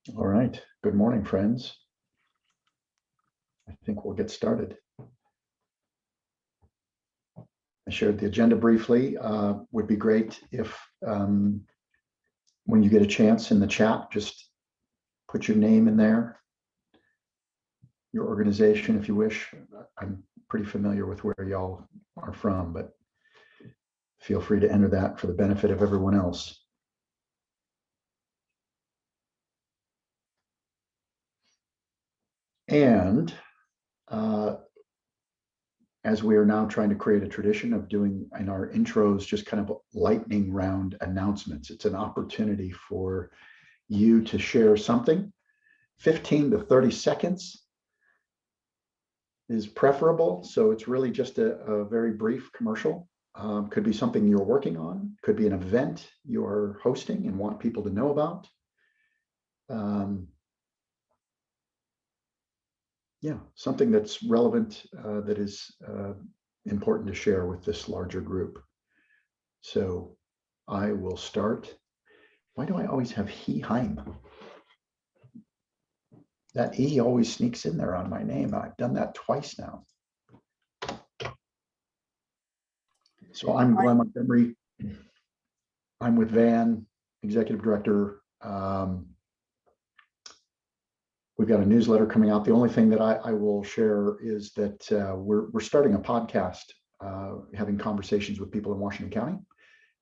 All right. Good morning, friends. I think we'll get started. I shared the agenda briefly. Would be great if when you get a chance in the chat, just put your name in there, your organization if you wish. I'm pretty familiar with where y'all are from, but feel free to enter that for the benefit of everyone else. And as we are now trying to create a tradition of doing in our intros, just kind of lightning round announcements. It's an opportunity for you to share something. 15 to 30 seconds is preferable. So it's really just a very brief commercial. Could be something you're working on, could be an event you're hosting and want people to know about. Yeah, something that's relevant, that is important to share with this larger group. So I will start. Why do I always have Heim? That E always sneaks in there on my name. I've done that twice now. So I'm Glenn Montgomery. I'm with VAN, Executive Director. We've got a newsletter coming out. The only thing that I will share is that we're starting a podcast, having conversations with people in Washington County.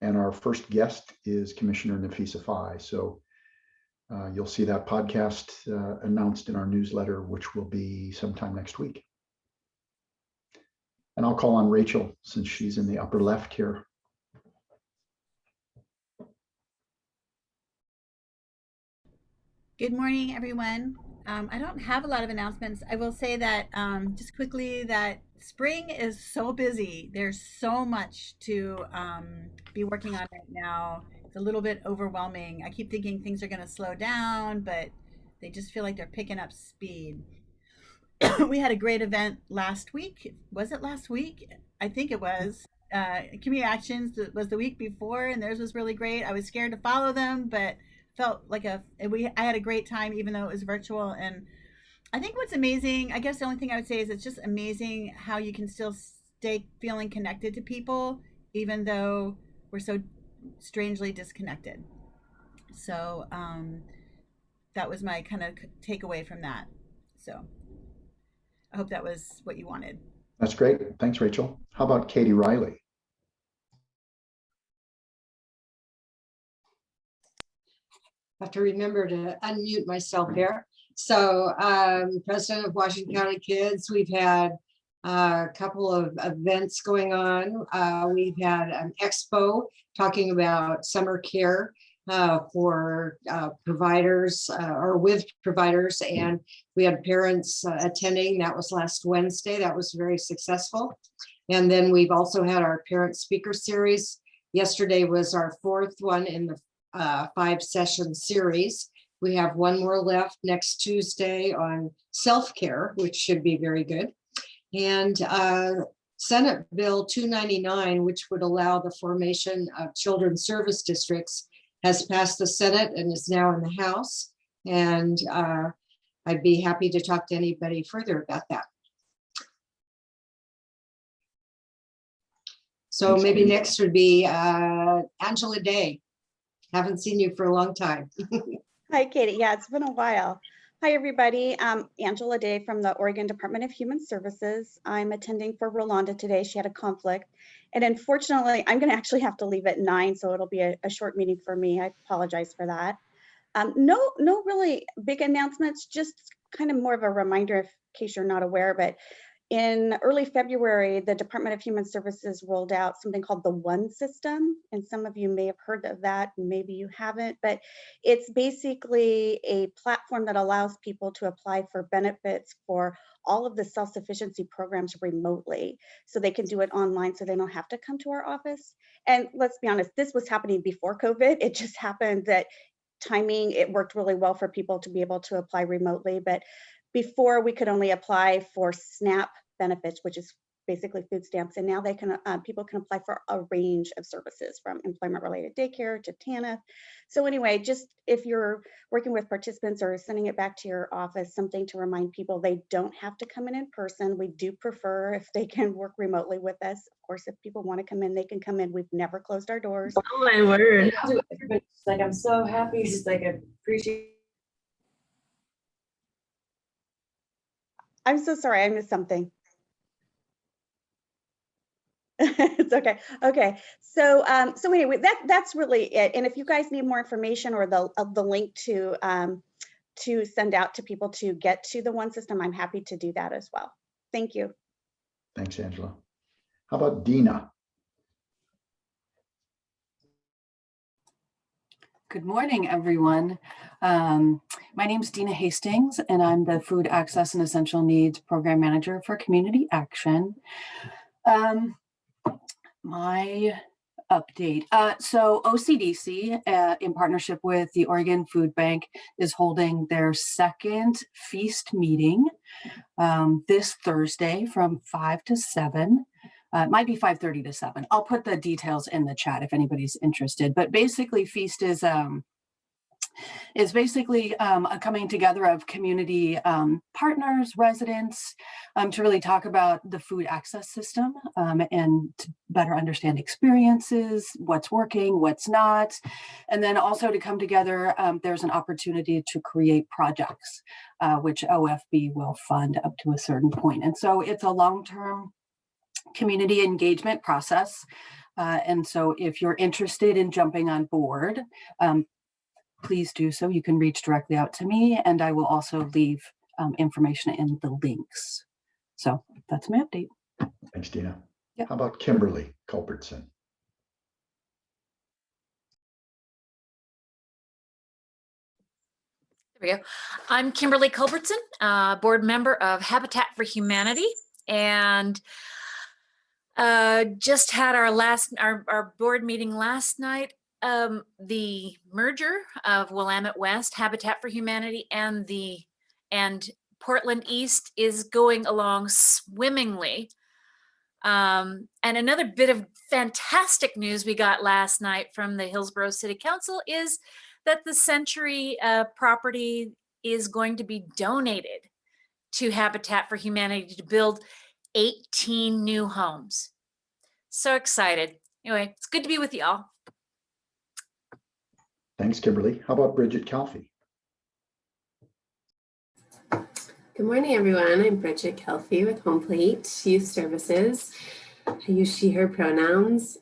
And our first guest is Commissioner Nafisa Faye. So you'll see that podcast announced in our newsletter, which will be sometime next week. And I'll call on Rachel since she's in the upper left here. Good morning, everyone. I don't have a lot of announcements. I will say that just quickly that spring is so busy. There's so much to be working on right now. It's a little bit overwhelming. I keep thinking things are going to slow down, but they just feel like they're picking up speed. We had a great event last week. Was it last week? I think it was. Community Actions was the week before, and theirs was really great. I was scared to follow them, but felt like I had a great time, even though it was virtual. And I think what's amazing, I guess the only thing I would say is it's just amazing how you can still stay feeling connected to people, even though we're so strangely disconnected. So that was my kind of takeaway from that. So I hope that was what you wanted. That's great. Thanks, Rachel. How about Katie Riley? I have to remember to unmute myself here. So president of Washington County Kids, we've had a couple of events going on. We've had an expo talking about summer care for providers or with providers, and we had parents attending. That was last Wednesday. That was very successful. And then we've also had our parent speaker series. Yesterday was our fourth one in the 5-session series. We have one more left next Tuesday on self-care, which should be very good. And Senate Bill 299, which would allow the formation of children's service districts, has passed the Senate and is now in the House. And I'd be happy to talk to anybody further about that. So maybe next would be Angela Day. Haven't seen you for a long time. Hi, Katie. Yeah, it's been a while. Hi, everybody. Angela Day from the Oregon Department of Human Services. I'm attending for Rolanda today. She had a conflict. And unfortunately, I'm going to actually have to leave at 9, so it'll be a short meeting for me. I apologize for that. No really big announcements, just kind of more of a reminder in case you're not aware, but in early February, the Department of Human Services rolled out something called the One System, and some of you may have heard of that, maybe you haven't, but it's basically a platform that allows people to apply for benefits for all of the self-sufficiency programs remotely. So they can do it online so they don't have to come to our office. And let's be honest, this was happening before COVID. It just happened that timing, it worked really well for people to be able to apply remotely, but before we could only apply for SNAP benefits, which is basically food stamps. And now they can people can apply for a range of services from employment-related daycare to TANF. So anyway, just if you're working with participants or sending it back to your office, something to remind people they don't have to come in person. We do prefer if they can work remotely with us. Of course, if people want to come in, they can come in. We've never closed our doors. Oh my word. Everybody's like, I'm so happy. She's like, I appreciate. I'm so sorry, I missed something. It's okay. Okay. So so anyway, that's really it. And if you guys need more information or the link to send out to people to get to the one system, I'm happy to do that as well. Thank you. Thanks, Angela. How about Dina? Good morning, everyone. My name is Dina Hastings, and I'm the Food Access and Essential Needs Program Manager for Community Action. My update. So OCDC, in partnership with the Oregon Food Bank, is holding their second feast meeting this Thursday from 5 to 7. It might be 5:30 to 7. I'll put the details in the chat if anybody's interested. But basically, Feast is basically a coming together of community partners, residents, to really talk about the food access system and to better understand experiences, what's working, what's not, and then also to come together. There's an opportunity to create projects, which OFB will fund up to a certain point. And so it's a long-term community engagement process. And so if you're interested in jumping on board, please do so. You can reach directly out to me, and I will also leave information in the links. So that's my update. Thanks, Dina. Yep. How about Kimberly Culbertson? There we go. I'm Kimberly Culbertson, board member of Habitat for Humanity, and just had our board meeting last night. The merger of Willamette West, Habitat for Humanity, and Portland East is going along swimmingly. And another bit of fantastic news we got last night from the Hillsborough City Council is that the Century property is going to be donated to Habitat for Humanity to build 18 new homes. So excited. Anyway, it's good to be with y'all. Thanks, Kimberly. How about Bridget Calfee? Good morning, everyone. I'm Bridget Kelfie with Home Plate Youth Services. I use she, her pronouns.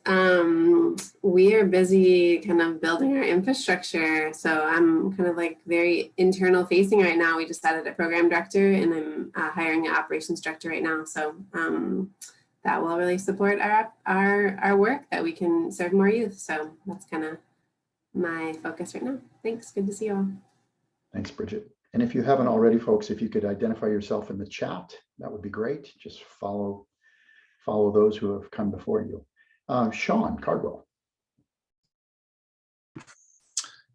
We are busy kind of building our infrastructure. So I'm kind of like very internal facing right now. We just added a program director and I'm hiring an operations director right now. So that will really support our work that we can serve more youth. So that's kind of my focus right now. Thanks. Good to see you all. Thanks, Bridget. And if you haven't already, folks, if you could identify yourself in the chat, that would be great. Just follow those who have come before you. Sean Cardwell.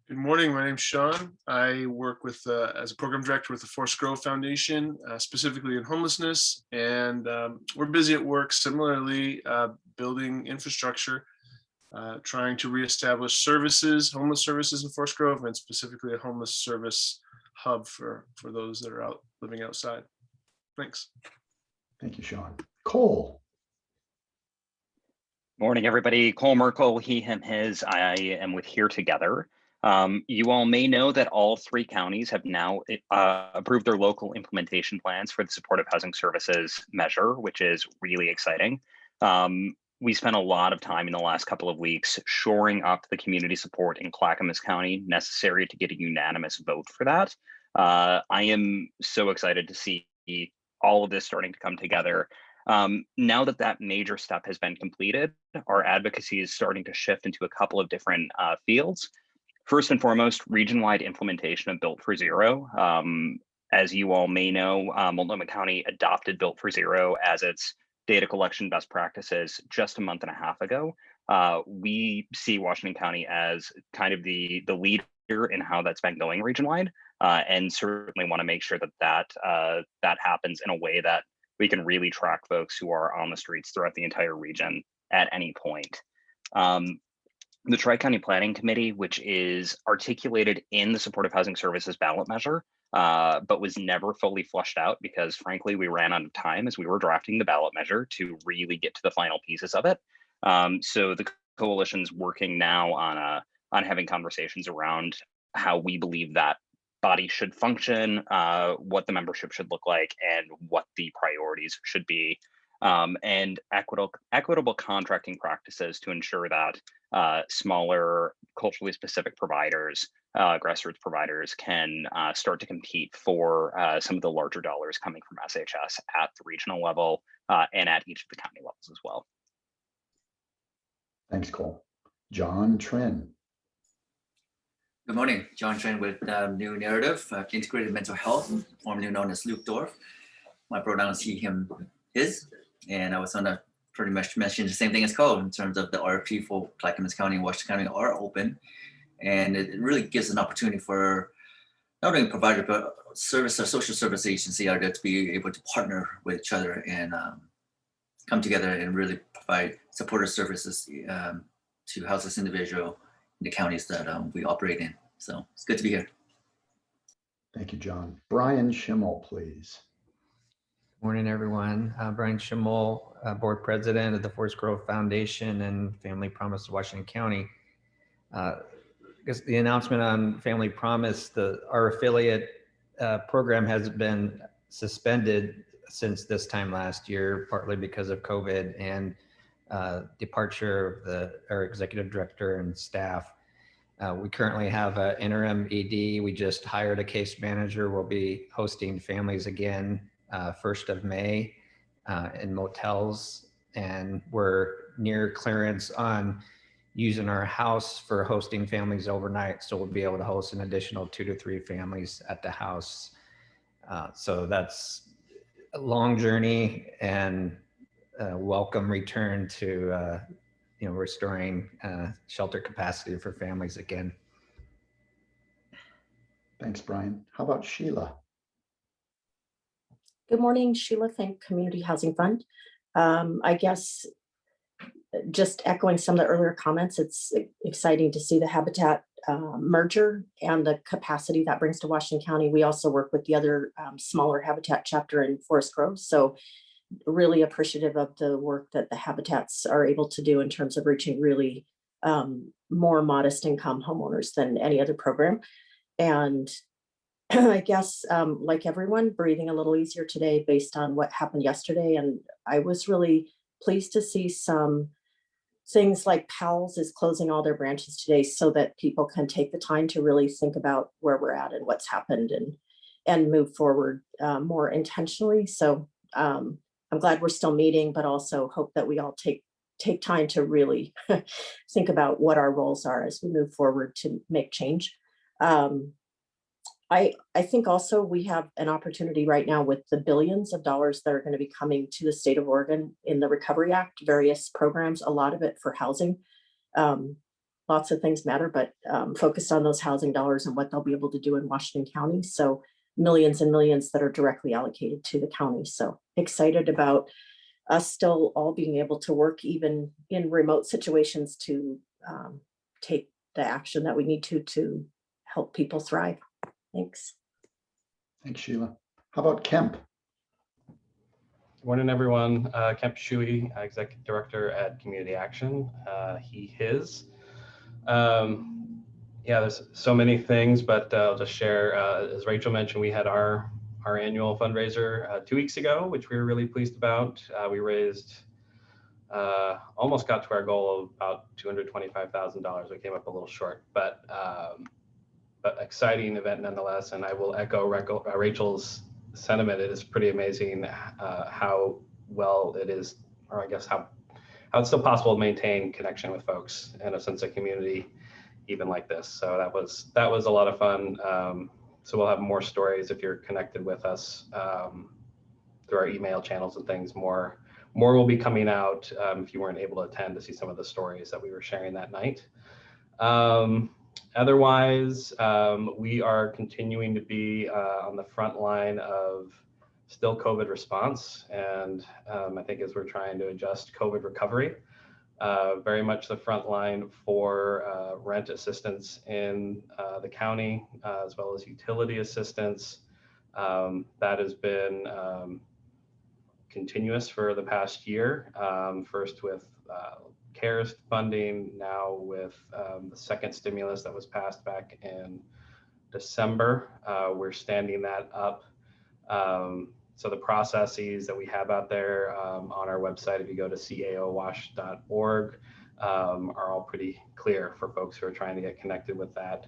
Good morning. My name's Sean. I work with as a program director with the Forest Grove Foundation, specifically in homelessness. And we're busy at work, similarly building infrastructure, trying to reestablish services, homeless services in Forest Grove, and specifically a homeless service hub for those that are out living outside. Thanks. Thank you, Sean. Cole. Morning, everybody. Cole Merkel, he, him, his. I am with Here Together. You all may know that all 3 counties have now approved their local implementation plans for the Supportive Housing Services measure, which is really exciting. We spent a lot of time in the last couple of weeks shoring up the community support in Clackamas County necessary to get a unanimous vote for that. I am so excited to see all of this starting to come together. Now that that major step has been completed, our advocacy is starting to shift into a couple of different fields. First and foremost, region-wide implementation of Built for Zero. As you all may know, Multnomah County adopted Built for Zero as its data collection best practices just a month and a half ago. We see Washington County as kind of the leader in how that's been going region-wide, and certainly want to make sure that that happens in a way that we can really track folks who are on the streets throughout the entire region at any point. The Tri-County Planning Committee, which is articulated in the Supportive Housing Services ballot measure, but was never fully fleshed out because frankly, we ran out of time as we were drafting the ballot measure to really get to the final pieces of it. So the coalition's working now on having conversations around how we believe that body should function, what the membership should look like, and what the priorities should be, and equitable contracting practices to ensure that smaller, culturally specific providers, grassroots providers can start to compete for some of the larger dollars coming from SHS at the regional level and at each of the county levels as well. Thanks, Cole. John Trin. Good morning, John Trin with New Narrative, Integrated Mental Health, formerly known as Luke Dorf. My pronouns he, him, his, and I was going to pretty much mention the same thing as Cole in terms of the RFP for Clackamas County and Washington County are open, and it really gives an opportunity for not only provider but service or social service agency out there to be able to partner with each other and come together and really provide supportive services to house this individual in the counties that we operate in. So it's good to be here. Thank you, John. Brian Schimmel, please. Morning, everyone. Brian Schimmel, Board President of the Forest Grove Foundation and Family Promise of Washington County. I guess the announcement on Family Promise, our affiliate program has been suspended since this time last year, partly because of COVID and departure of our executive director and staff. We currently have an interim ED. We just hired a case manager. We'll be hosting families again 1st of May in motels, and we're near clearance on using our house for hosting families overnight. So we'll be able to host an additional 2 to 3 families at the house. So that's a long journey and a welcome return to restoring shelter capacity for families again. Thanks, Brian. How about Sheila? Good morning, Sheila Fink, Community Housing Fund. I guess just echoing some of the earlier comments, it's exciting to see the Habitat merger and the capacity that brings to Washington County. We also work with the other smaller Habitat chapter in Forest Grove. So really appreciative of the work that the Habitats are able to do in terms of reaching really more modest income homeowners than any other program. And I guess like everyone, breathing a little easier today based on what happened yesterday. And I was really pleased to see some things like Powell's is closing all their branches today so that people can take the time to really think about where we're at and what's happened and move forward more intentionally. So I'm glad we're still meeting, but also hope that we all take time to really think about what our roles are as we move forward to make change. I think also we have an opportunity right now with the billions of dollars that are going to be coming to the state of Oregon in the Recovery Act, various programs, a lot of it for housing. Lots of things matter, but focused on those housing dollars and what they'll be able to do in Washington County. So millions and millions that are directly allocated to the county. So excited about us still all being able to work even in remote situations to take the action that we need to help people thrive. Thanks. Thanks, Sheila. How about Kemp? Good morning, everyone. Kemp Shui, Executive Director at Community Action, he, his. Yeah, there's so many things, but I'll just share, as Rachel mentioned, we had our annual fundraiser 2 weeks ago, which we were really pleased about. We raised, almost got to our goal of about $225,000. We came up a little short, but exciting event nonetheless. And I will echo Rachel's sentiment. It is pretty amazing how well it is, or I guess how it's still possible to maintain connection with folks and a sense of community, even like this. So that was a lot of fun. So we'll have more stories if you're connected with us through our email channels and things. More will be coming out if you weren't able to attend to see some of the stories that we were sharing that night. Otherwise, we are continuing to be on the front line of still COVID response. And I think as we're trying to adjust COVID recovery, very much the front line for rent assistance in the county, as well as utility assistance. That has been continuous for the past year, first with CARES funding, now with the second stimulus that was passed back in December. We're standing that up. So the processes that we have out there on our website, if you go to caowash.org, are all pretty clear for folks who are trying to get connected with that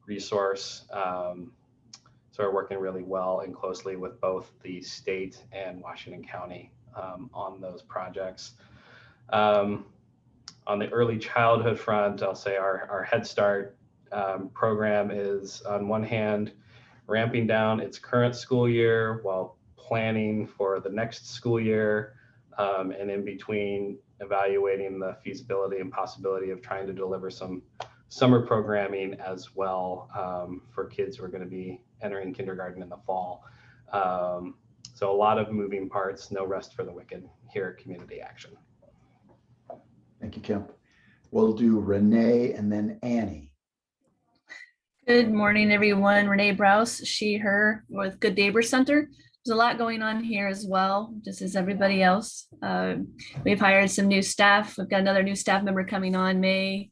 resource. So we're working really well and closely with both the state and Washington County on those projects. On the early childhood front, I'll say our Head Start program is on one hand ramping down its current school year while planning for the next school year, and in between evaluating the feasibility and possibility of trying to deliver some summer programming as well for kids who are going to be entering kindergarten in the fall. So a lot of moving parts, no rest for the wicked here at Community Action. Thank you, Kemp. We'll do Renee and then Annie. Good morning, everyone. Renee Browse, she, her, with Good Neighbor Center. There's a lot going on here as well, just as everybody else. We've hired some new staff. We've got another new staff member coming on May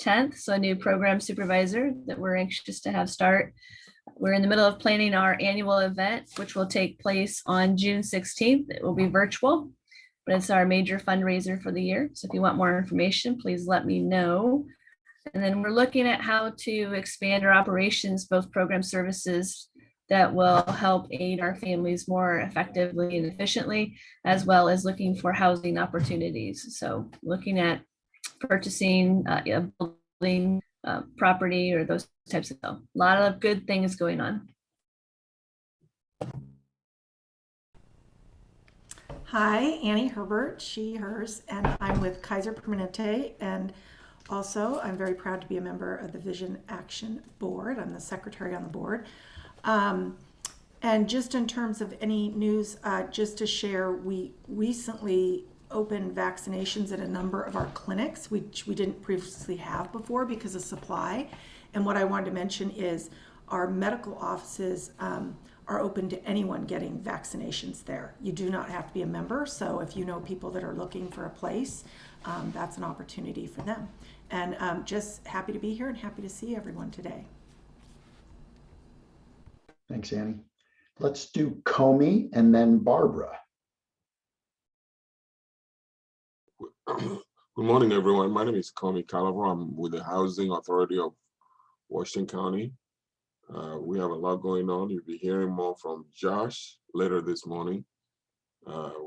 10th, so a new program supervisor that we're anxious to have start. We're in the middle of planning our annual event, which will take place on June 16th. It will be virtual, but it's our major fundraiser for the year. So if you want more information, please let me know. And then we're looking at how to expand our operations, both program services that will help aid our families more effectively and efficiently, as well as looking for housing opportunities. So looking at purchasing, building property or those types of stuff. A lot of good things going on. Hi, Annie Herbert, she, hers, and I'm with Kaiser Permanente, and also I'm very proud to be a member of the Vision Action Board. I'm the secretary on the board. And just in terms of any news, just to share, we recently opened vaccinations at a number of our clinics, which we didn't previously have before because of supply. And what I wanted to mention is our medical offices are open to anyone getting vaccinations there. You do not have to be a member. So if you know people that are looking for a place, that's an opportunity for them. And just happy to be here and happy to see everyone today. Thanks, Annie. Let's do Comey and then Barbara. Good morning, everyone. My name is Comey Calaver. I'm with the Housing Authority of Washington County. We have a lot going on. You'll be hearing more from Josh later this morning.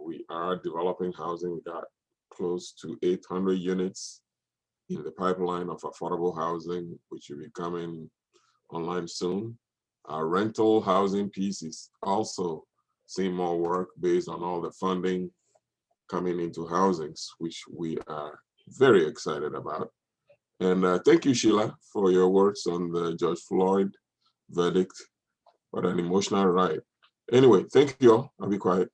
We are developing housing. We got close to 800 units in the pipeline of affordable housing, which will be coming online soon. Our rental housing piece is also seeing more work based on all the funding coming into housings, which we are very excited about. And thank you, Sheila, for your words on the George Floyd verdict. What an emotional ride. Anyway, thank you all. I'll be quiet.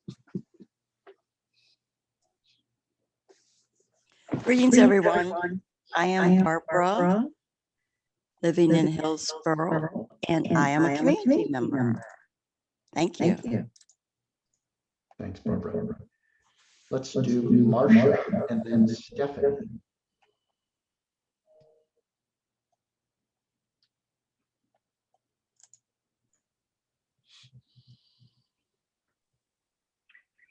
Greetings, everyone. I am Barbara, living in Hillsborough, and I am a community member. Thank you. Thanks, Barbara. Let's do Marcia and then Stephanie.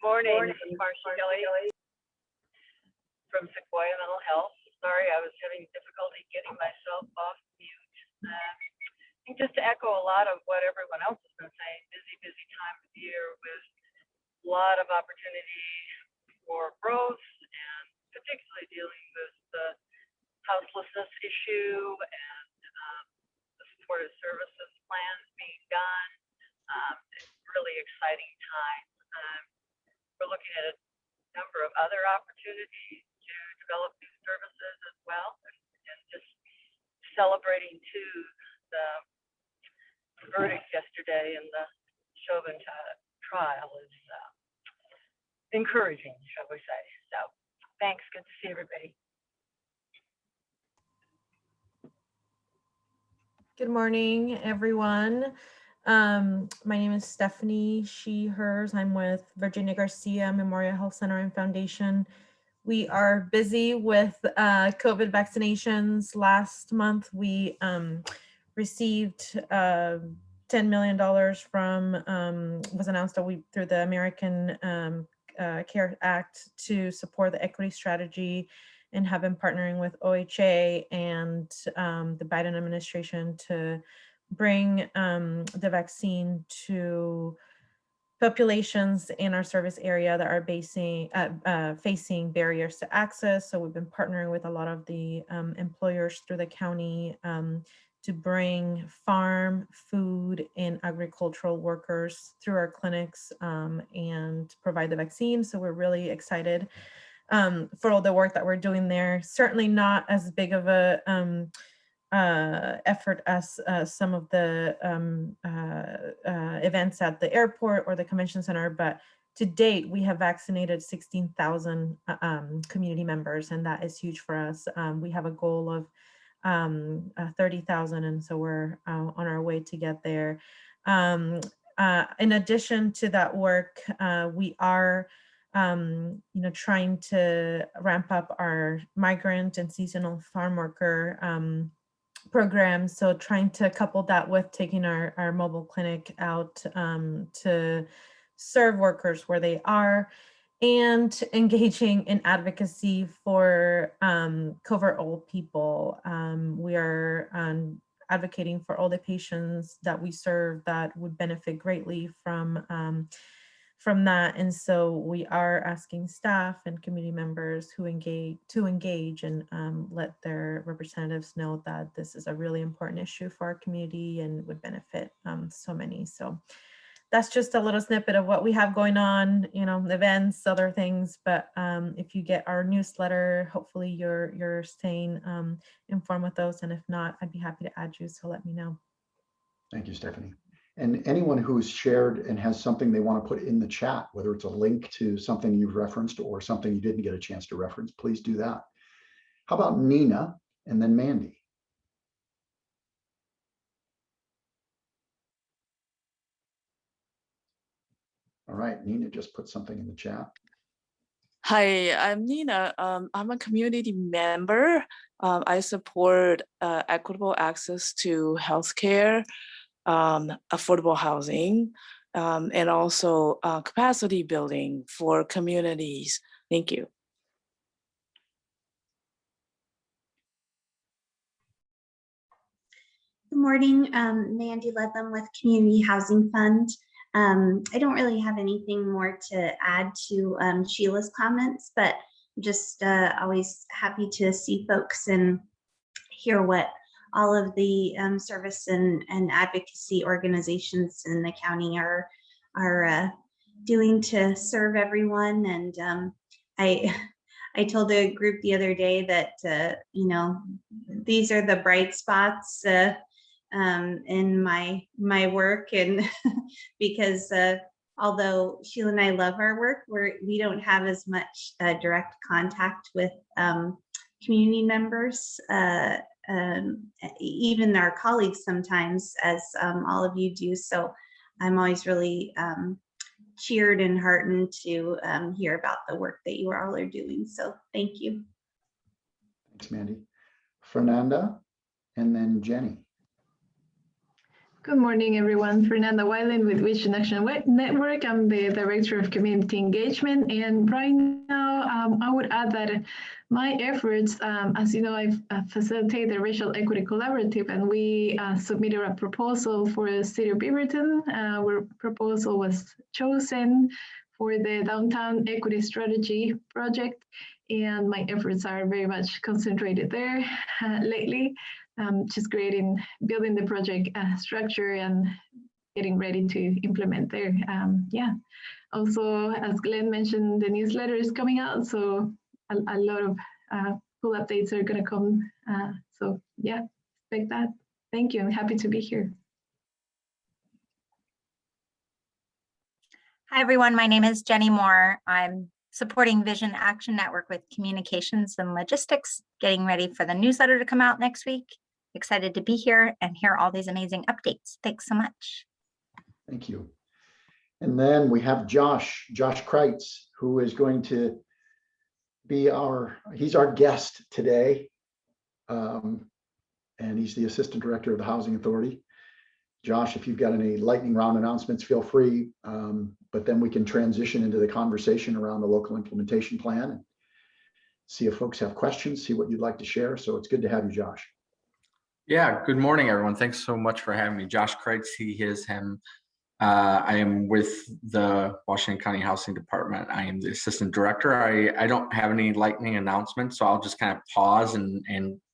Morning, this is Marcia Kelly from Sequoia Mental Health. Sorry, I was having difficulty getting myself off mute. And just to echo a lot of what everyone else has been saying, busy time of year with a lot of opportunity for growth and particularly dealing with the houselessness issue and the supportive services plans being done. It's really exciting time. We're looking at a number of other opportunities to develop new services as well, and just celebrating too the verdict yesterday in the Chauvin trial is encouraging, shall we say. So thanks, good to see everybody. Good morning, everyone. My name is Stephanie, she, hers. I'm with Virginia Garcia Memorial Health Center and Foundation. We are busy with COVID vaccinations. Last month, we received $10 million from, was announced through the American CARES Act to support the equity strategy, and have been partnering with OHA and the Biden administration to bring the vaccine to populations in our service area that are facing barriers to access. So we've been partnering with a lot of the employers through the county to bring farm, food, and agricultural workers through our clinics and provide the vaccine. So we're really excited for all the work that we're doing there. Certainly not as big of a effort as some of the events at the airport or the convention center, but to date, we have vaccinated 16,000 community members, and that is huge for us. We have a goal of 30,000, and so we're on our way to get there. In addition to that work, we are trying to ramp up our migrant and seasonal farm worker programs. So trying to couple that with taking our mobile clinic out to serve workers where they are, and engaging in advocacy for covert old people. We are advocating for all the patients that we serve that would benefit greatly from that. And so we are asking staff and community members who engage and let their representatives know that this is a really important issue for our community and would benefit so many. So that's just a little snippet of what we have going on, events, other things. But if you get our newsletter, hopefully you're staying informed with those. And if not, I'd be happy to add you, so let me know. Thank you, Stephanie. And anyone who's shared and has something they want to put in the chat, whether it's a link to something you've referenced or something you didn't get a chance to reference, please do that. How about Nina and then Mandy? All right, Nina just put something in the chat. Hi, I'm Nina. I'm a community member. I support equitable access to healthcare, affordable housing, and also capacity building for communities. Thank you. Good morning, Mandy Ledlam with Community Housing Fund. I don't really have anything more to add to Sheila's comments, but just always happy to see folks and hear what all of the service and advocacy organizations in the county are doing to serve everyone. And I told a group the other day that these are the bright spots in my work, and because although Sheila and I love our work, we don't have as much direct contact with community members, even our colleagues sometimes, as all of you do. So I'm always really cheered and heartened to hear about the work that you all are doing. So thank you. Thanks, Mandy. Fernanda, and then Jenny. Good morning, everyone. Fernanda Weiland with Vision Action Network. I'm the Director of Community Engagement. And right now, I would add that my efforts, as you know, I've facilitated the Racial Equity Collaborative, and we submitted a proposal for the City of Beaverton, where proposal was chosen for the Downtown Equity Strategy Project. And my efforts are very much concentrated there lately. Just building the project structure and getting ready to implement there. Yeah. Also, as Glenn mentioned, the newsletter is coming out, so a lot of cool updates are going to come. So yeah, expect that. Thank you. I'm happy to be here. Hi, everyone. My name is Jenny Moore. I'm supporting Vision Action Network with communications and logistics, getting ready for the newsletter to come out next week. Excited to be here and hear all these amazing updates. Thanks so much. Thank you. And then we have Josh Kreitz, who is going to be he's our guest today. And he's the Assistant Director of the Housing Authority. Josh, if you've got any lightning round announcements, feel free. But then we can transition into the conversation around the local implementation plan and see if folks have questions, see what you'd like to share. So it's good to have you, Josh. Yeah, good morning, everyone. Thanks so much for having me. Josh Kreitz, he, his, him. I am with the Washington County Housing Department. I am the Assistant Director. I don't have any lightning announcements, so I'll just kind of pause and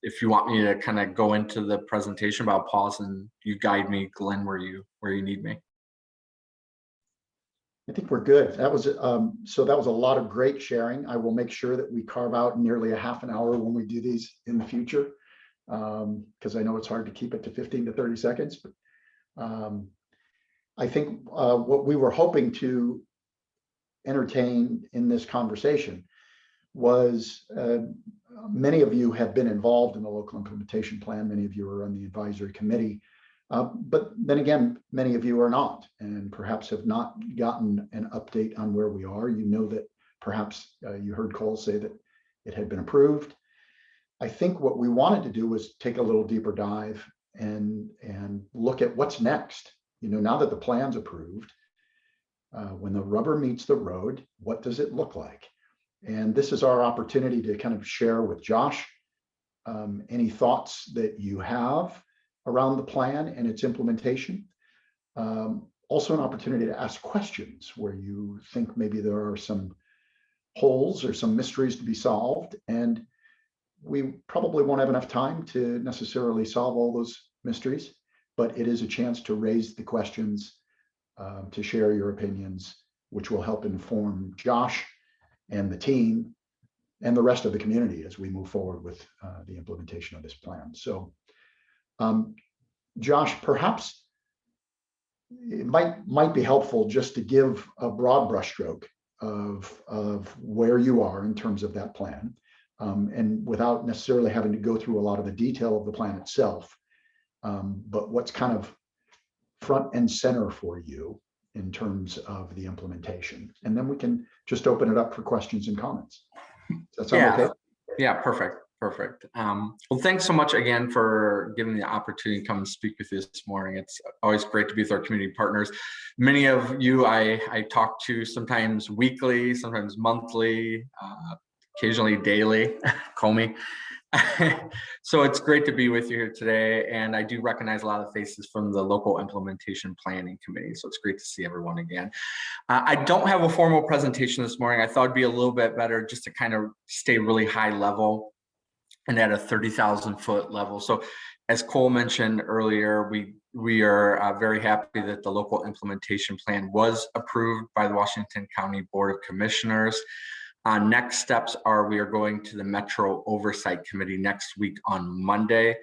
if you want me to kind of go into the presentation, but I'll pause and you guide me, Glenn, where you need me. I think we're good. That was so that was a lot of great sharing. I will make sure that we carve out nearly a half an hour when we do these in the future, because I know it's hard to keep it to 15 to 30 seconds. But I think what we were hoping to entertain in this conversation was many of you have been involved in the local implementation plan. Many of you are on the advisory committee. But then again, many of you are not, and perhaps have not gotten an update on where we are. You know that perhaps you heard Cole say that it had been approved. I think what we wanted to do was take a little deeper dive and look at what's next. You know, now that the plan's approved, when the rubber meets the road, what does it look like? And this is our opportunity to kind of share with Josh any thoughts that you have around the plan and its implementation. Also an opportunity to ask questions where you think maybe there are some holes or some mysteries to be solved. And we probably won't have enough time to necessarily solve all those mysteries, but it is a chance to raise the questions, to share your opinions, which will help inform Josh and the team and the rest of the community as we move forward with the implementation of this plan. So Josh, perhaps it might be helpful just to give a broad brushstroke of where you are in terms of that plan, and without necessarily having to go through a lot of the detail of the plan itself, but what's kind of front and center for you in terms of the implementation. And then we can just open it up for questions and comments. Does that sound okay? Yeah, perfect. Well, thanks so much again for giving me the opportunity to come and speak with you this morning. It's always great to be with our community partners. Many of you I talk to sometimes weekly, sometimes monthly, occasionally daily, call me. So it's great to be with you here today. And I do recognize a lot of faces from the local implementation planning committee. So it's great to see everyone again. I don't have a formal presentation this morning. I thought it'd be a little bit better just to kind of stay really high level and at a 30,000 foot level. So as Cole mentioned earlier, we are very happy that the local implementation plan was approved by the Washington County Board of Commissioners. Next steps are we are going to the Metro Oversight Committee next week on Monday.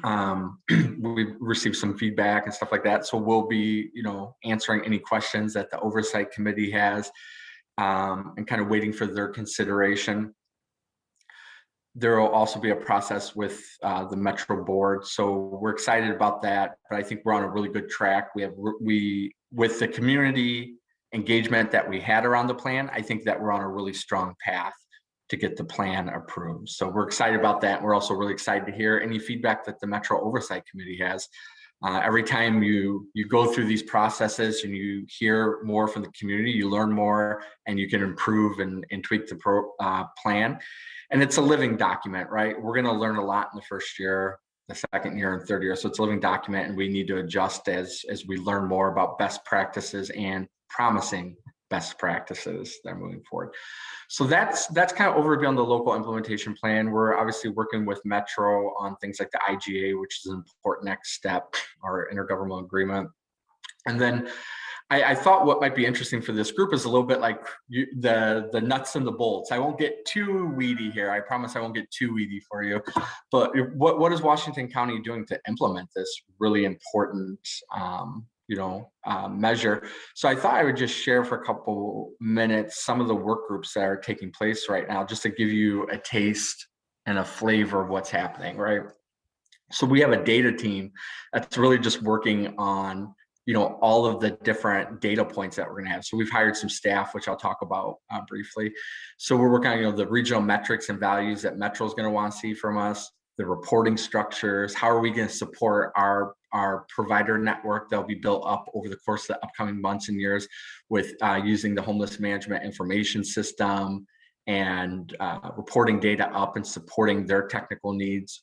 We've received some feedback and stuff like that. So we'll be, answering any questions that the Oversight Committee has, and kind of waiting for their consideration. There will also be a process with the Metro Board. So we're excited about that, but I think we're on a really good track. With the community engagement that we had around the plan, I think that we're on a really strong path to get the plan approved. So we're excited about that. We're also really excited to hear any feedback that the Metro Oversight Committee has. Every time you go through these processes and you hear more from the community, you learn more and you can improve and tweak the plan. And it's a living document, right? We're going to learn a lot in the first year, the second year, and third year. So it's a living document, and we need to adjust as we learn more about best practices and promising best practices that are moving forward. So that's kind of overview on the local implementation plan. We're obviously working with Metro on things like the IGA, which is an important next step, our intergovernmental agreement. And then I thought what might be interesting for this group is a little bit like the nuts and the bolts. I won't get too weedy here. I promise I won't get too weedy for you. But what is Washington County doing to implement this really important measure. So I thought I would just share for a couple minutes some of the work groups that are taking place right now, just to give you a taste and a flavor of what's happening, right? So we have a data team that's really just working on, all of the different data points that we're going to have. So we've hired some staff, which I'll talk about briefly. So we're working on, the regional metrics and values that Metro is going to want to see from us, the reporting structures, how are we going to support our provider network that'll be built up over the course of the upcoming months and years with using the homeless management information system and reporting data up and supporting their technical needs.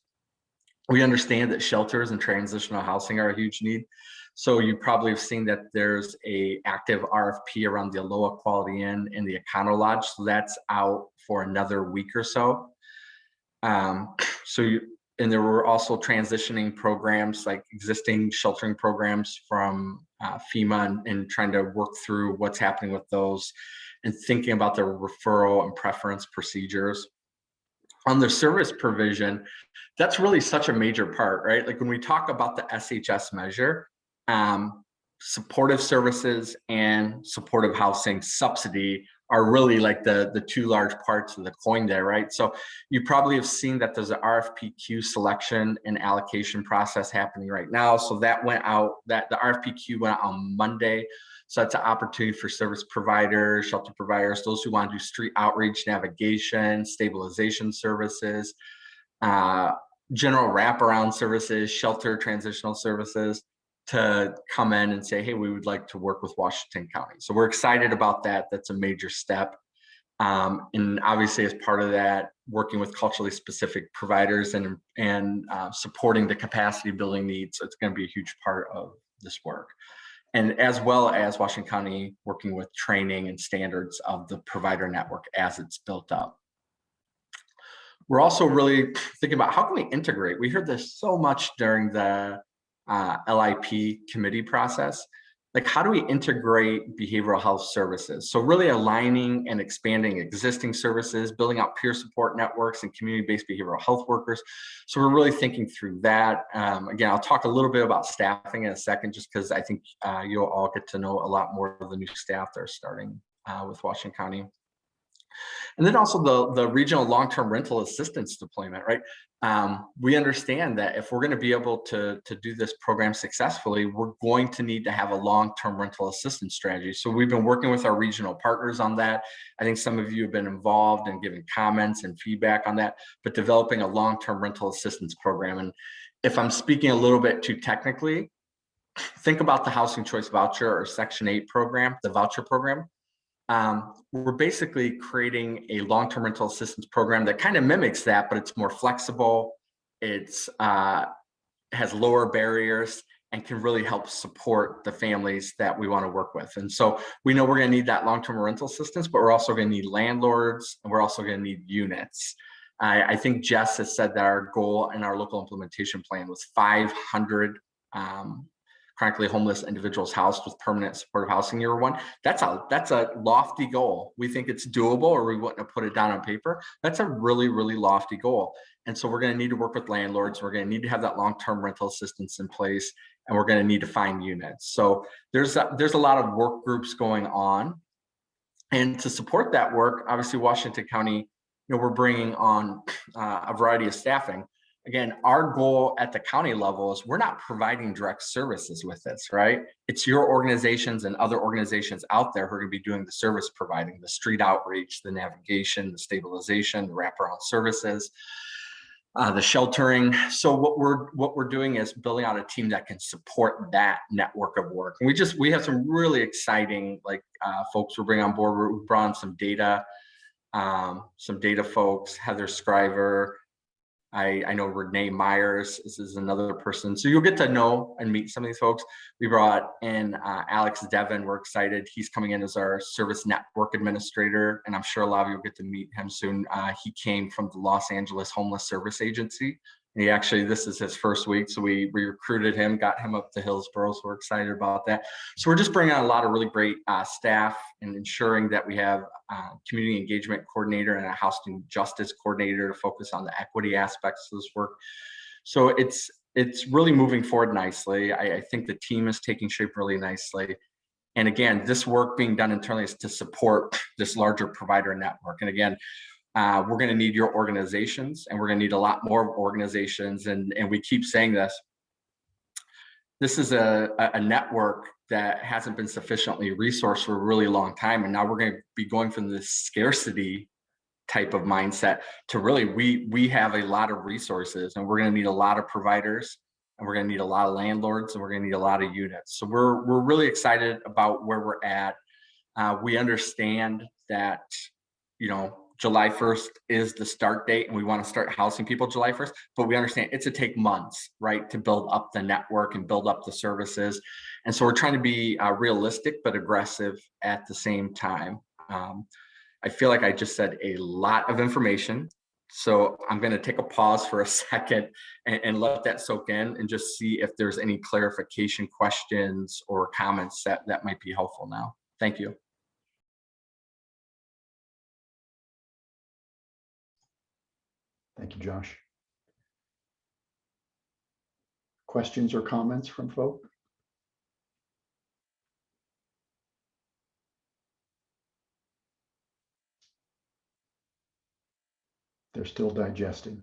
We understand that shelters and transitional housing are a huge need. So you probably have seen that there's a active RFP around the Aloha Quality Inn and the Econo Lodge. So that's out for another week or so. And there were also transitioning programs like existing sheltering programs from FEMA and trying to work through what's happening with those and thinking about the referral and preference procedures. On the service provision, that's really such a major part, right? Like when we talk about the SHS measure, supportive services and supportive housing subsidy are really like the two large parts of the coin there, right? So you probably have seen that there's an RFPQ selection and allocation process happening right now. So that went out, the RFPQ went out on Monday. So that's an opportunity for service providers, shelter providers, those who want to do street outreach, navigation, stabilization services, general wraparound services, shelter transitional services, to come in and say, hey, we would like to work with Washington County. So we're excited about that. That's a major step. And obviously as part of that, working with culturally specific providers and supporting the capacity building needs, it's going to be a huge part of this work. And as well as Washington County working with training and standards of the provider network as it's built up. We're also really thinking about how can we integrate? We heard this so much during the LIP committee process. Like, how do we integrate behavioral health services? So really aligning and expanding existing services, building out peer support networks and community-based behavioral health workers. So we're really thinking through that. Again, I'll talk a little bit about staffing in a second, just because I think you'll all get to know a lot more of the new staff that are starting with Washington County. And then also the regional long-term rental assistance deployment, right? We understand that if we're going to be able to do this program successfully, we're going to need to have a long-term rental assistance strategy. So we've been working with our regional partners on that. I think some of you have been involved and giving comments and feedback on that, but developing a long-term rental assistance program. And if I'm speaking a little bit too technically, think about the Housing Choice Voucher or Section 8 program, the voucher program. We're basically creating a long-term rental assistance program that kind of mimics that, but it's more flexible. It's has lower barriers and can really help support the families that we want to work with. And so we know we're going to need that long-term rental assistance, but we're also going to need landlords, and we're also going to need units. I think Jess has said that our goal in our local implementation plan was 500 chronically homeless individuals housed with permanent supportive housing year one. That's a lofty goal. We think it's doable, or we wouldn't have put it down on paper. That's a really, really lofty goal. And so we're going to need to work with landlords. We're going to need to have that long-term rental assistance in place, and we're going to need to find units. So there's a lot of work groups going on. And to support that work, obviously Washington County, we're bringing on a variety of staffing. Again, our goal at the county level is we're not providing direct services with this, right? It's your organizations and other organizations out there who are going to be doing the service providing, the street outreach, the navigation, the stabilization, the wraparound services, the sheltering. So what we're doing is building out a team that can support that network of work. And we have some really exciting folks we're bringing on board. We brought on some data folks, Heather Scriver. I know Renee Myers is another person. So you'll get to know and meet some of these folks. We brought in Alex Devon. We're excited. He's coming in as our service network administrator, and I'm sure a lot of you will get to meet him soon. He came from the Los Angeles Homeless Service Agency. And this is his first week. So we recruited him, got him up to Hillsborough. So we're excited about that. So we're just bringing on a lot of really great staff and ensuring that we have community engagement coordinator and a housing justice coordinator to focus on the equity aspects of this work. So it's it's really moving forward nicely. I think the team is taking shape really nicely. And again, this work being done internally is to support this larger provider network. And again, we're going to need your organizations, and we're going to need a lot more organizations. And we keep saying this. This is a network that hasn't been sufficiently resourced for a really long time. And now we're going to be going from this scarcity type of mindset to really, we have a lot of resources, and we're going to need a lot of providers, and we're going to need a lot of landlords, and we're going to need a lot of units. So we're really excited about where we're at. We understand that, you know, July 1st is the start date, and we want to start housing people July 1st, but we understand it's to take months, right, to build up the network and build up the services. And so we're trying to be realistic, but aggressive at the same time. I feel like I just said a lot of information. So I'm going to take a pause for a second and let that soak in, and just see if there's any clarification questions or comments that might be helpful now. Thank you. Thank you, Josh. Questions or comments from folk? They're still digesting.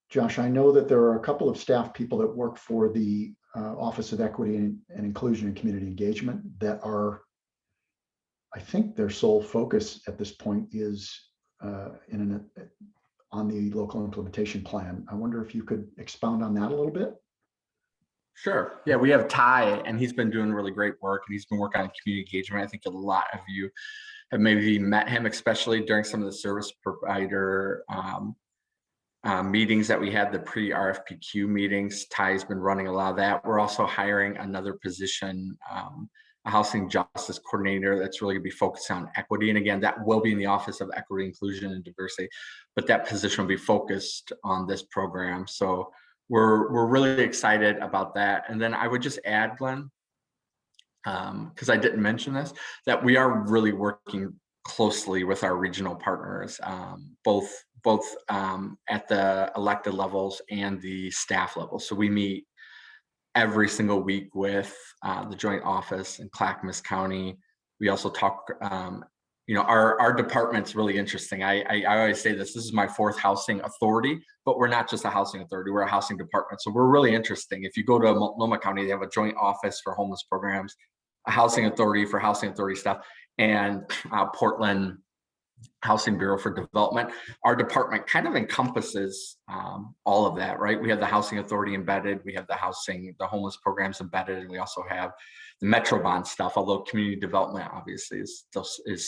Josh, I know that there are a couple of staff people that work for the Office of Equity and Inclusion and Community Engagement that are, I think their sole focus at this point is on the local implementation plan. I wonder if you could expound on that a little bit. Sure. Yeah, we have Ty, and he's been doing really great work, and he's been working on community engagement. I think a lot of you have maybe met him, especially during some of the service provider meetings that we had, the pre-RFPQ meetings. Ty's been running a lot of that. We're also hiring another position, a housing justice coordinator that's really going to be focused on equity. And again, that will be in the Office of Equity, Inclusion, and Diversity, but that position will be focused on this program. So we're really excited about that. And then I would just add, Glenn, because I didn't mention this, that we are really working closely with our regional partners, both at the elected levels and the staff level. So we meet every single week with the joint office in Clackamas County. We also talk, you know, our department's really interesting. I always say this is my fourth housing authority, but we're not just a housing authority, we're a housing department. So we're really interesting. If you go to Multnomah County, they have a joint office for homeless programs, a housing authority for housing authority stuff, and Portland Housing Bureau for Development. Our department kind of encompasses all of that, right? We have the housing authority embedded, we have the homeless programs embedded, and we also have the Metro Bond stuff, although community development obviously is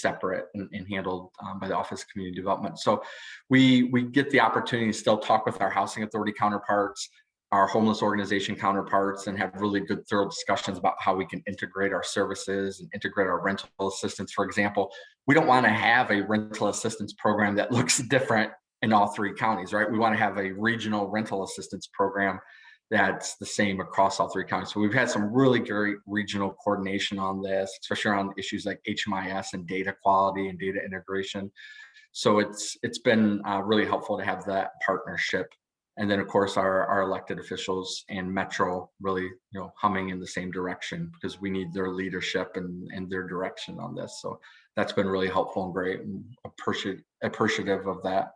separate and handled by the Office of Community Development. So we get the opportunity to still talk with our housing authority counterparts, our homeless organization counterparts, and have really good thorough discussions about how we can integrate our services and integrate our rental assistance. For example, we don't want to have a rental assistance program that looks different in all three counties, right? We want to have a regional rental assistance program that's the same across all three counties. So we've had some really great regional coordination on this, especially around issues like HMIS and data quality and data integration. So it's been really helpful to have that partnership. And then of course our elected officials and Metro really, you know, humming in the same direction, because we need their leadership and their direction on this. So that's been really helpful and great, and appreciative of that.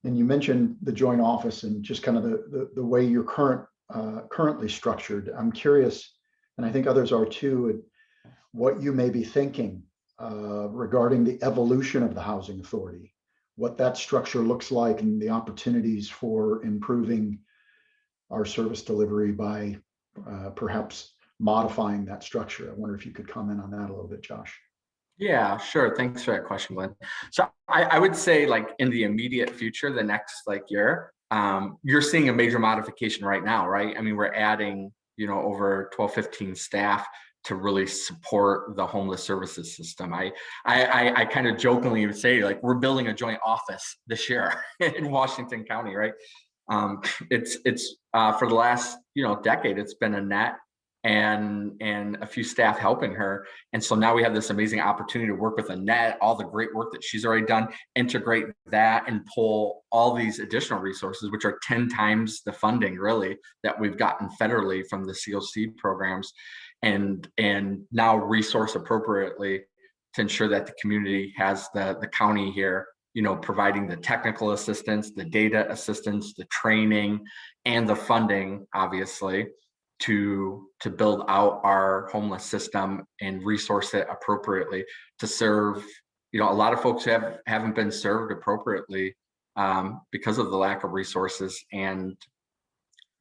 And you mentioned the joint office and just kind of the way you're currently structured. I'm curious, and I think others are too, what you may be thinking regarding the evolution of the housing authority, what that structure looks like, and the opportunities for improving our service delivery by perhaps modifying that structure. I wonder if you could comment on that a little bit, Josh. Yeah, sure. Thanks for that question, Glenn. So I would say, like, in the immediate future, the next year, you're seeing a major modification right now, right? I mean, we're adding, you know, over 12, 15 staff to really support the homeless services system. I kind of jokingly would say, like, we're building a joint office this year in Washington County, right? It's for the last, you know, decade, it's been a net and a few staff helping her. And so now we have this amazing opportunity to work with Annette, all the great work that she's already done, integrate that and pull all these additional resources, which are 10 times the funding really that we've gotten federally from the COC programs, and now resource appropriately to ensure that the community has the county here, you know, providing the technical assistance, the data assistance, the training, and the funding, obviously, to build out our homeless system and resource it appropriately to serve, you know, a lot of folks haven't been served appropriately because of the lack of resources and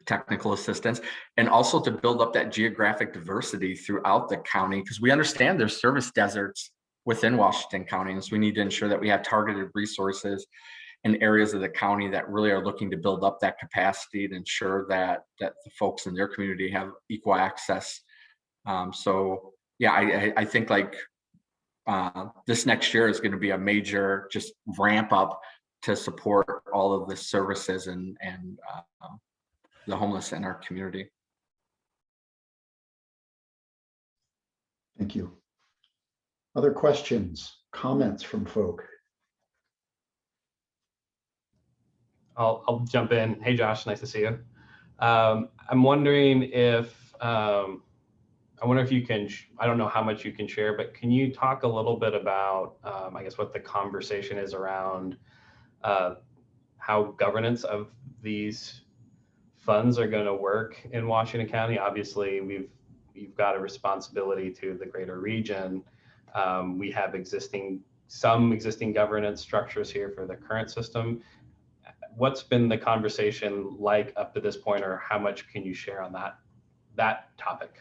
technical assistance, and also to build up that geographic diversity throughout the county, because we understand there's service deserts within Washington County, and so we need to ensure that we have targeted resources in areas of the county that really are looking to build up that capacity to ensure that the folks in their community have equal access. So yeah, I think like this next year is going to be a major just ramp up to support all of the services and the homeless in our community. Thank you. Other questions, comments from folk? I'll jump in. Hey, Josh, nice to see you. I'm wondering if, I wonder if you can, I don't know how much you can share, but can you talk a little bit about, I guess, what the conversation is around how governance of these funds are going to work in Washington County? Obviously, you've got a responsibility to the greater region. We have some existing governance structures here for the current system. What's been the conversation like up to this point, or how much can you share on that topic?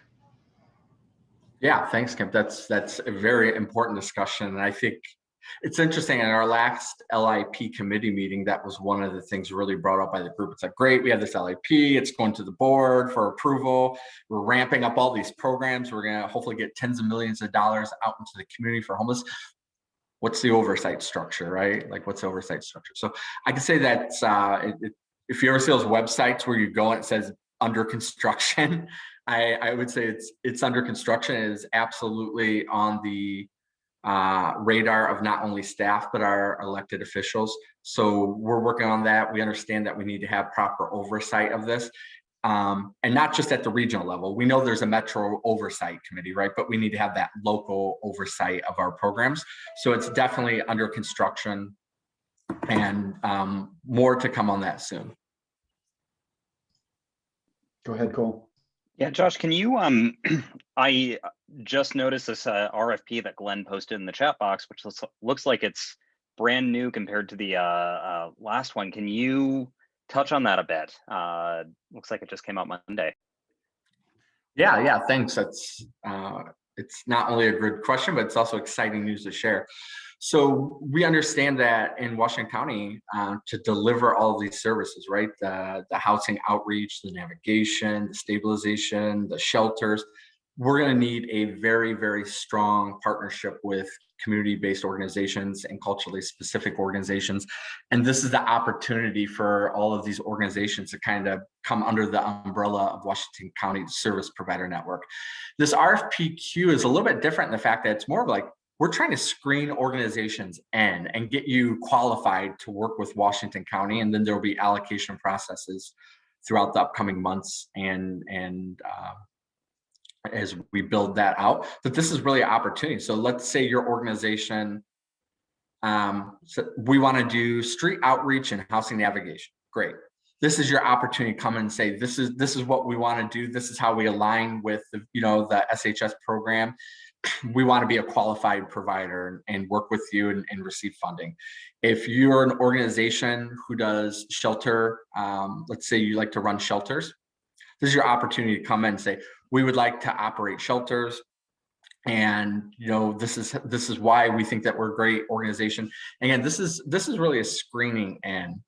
Yeah, thanks, Kemp. That's a very important discussion. And I think it's interesting, in our last LIP committee meeting, that was one of the things really brought up by the group. It's like, great, we have this LIP, it's going to the board for approval. We're ramping up all these programs. We're gonna hopefully get tens of millions of dollars out into the community for homeless. What's the oversight structure, right? Like, what's the oversight structure? So I can say that if you ever see those websites where you go and it says under construction, I would say it's under construction. It is absolutely on the radar of not only staff, but our elected officials. So we're working on that. We understand that we need to have proper oversight of this. And not just at the regional level. We know there's a metro oversight committee, right? But we need to have that local oversight of our programs. So it's definitely under construction, and more to come on that soon. Go ahead, Cole. Yeah, Josh, can you, I just noticed this RFP that Glenn posted in the chat box, which looks like it's brand new compared to the last one. Can you touch on that a bit? Looks like it just came out Monday. Yeah, thanks. That's it's not only a good question, but it's also exciting news to share. So we understand that in Washington County, to deliver all of these services, right? The housing outreach, the navigation, the stabilization, the shelters, we're going to need a very, very strong partnership with community-based organizations and culturally specific organizations. And this is the opportunity for all of these organizations to kind of come under the umbrella of Washington County Service Provider Network. This RFPQ is a little bit different in the fact that it's more of like, we're trying to screen organizations in and get you qualified to work with Washington County, and then there'll be allocation processes throughout the upcoming months and as we build that out. But this is really an opportunity. So let's say your organization, so we want to do street outreach and housing navigation. Great. This is your opportunity to come and say, this is what we want to do. This is how we align with the SHS program. We want to be a qualified provider and work with you and receive funding. If you're an organization who does shelter, let's say you like to run shelters, this is your opportunity to come in and say, we would like to operate shelters. And this is why we think that we're a great organization. Again, this is really a screening in.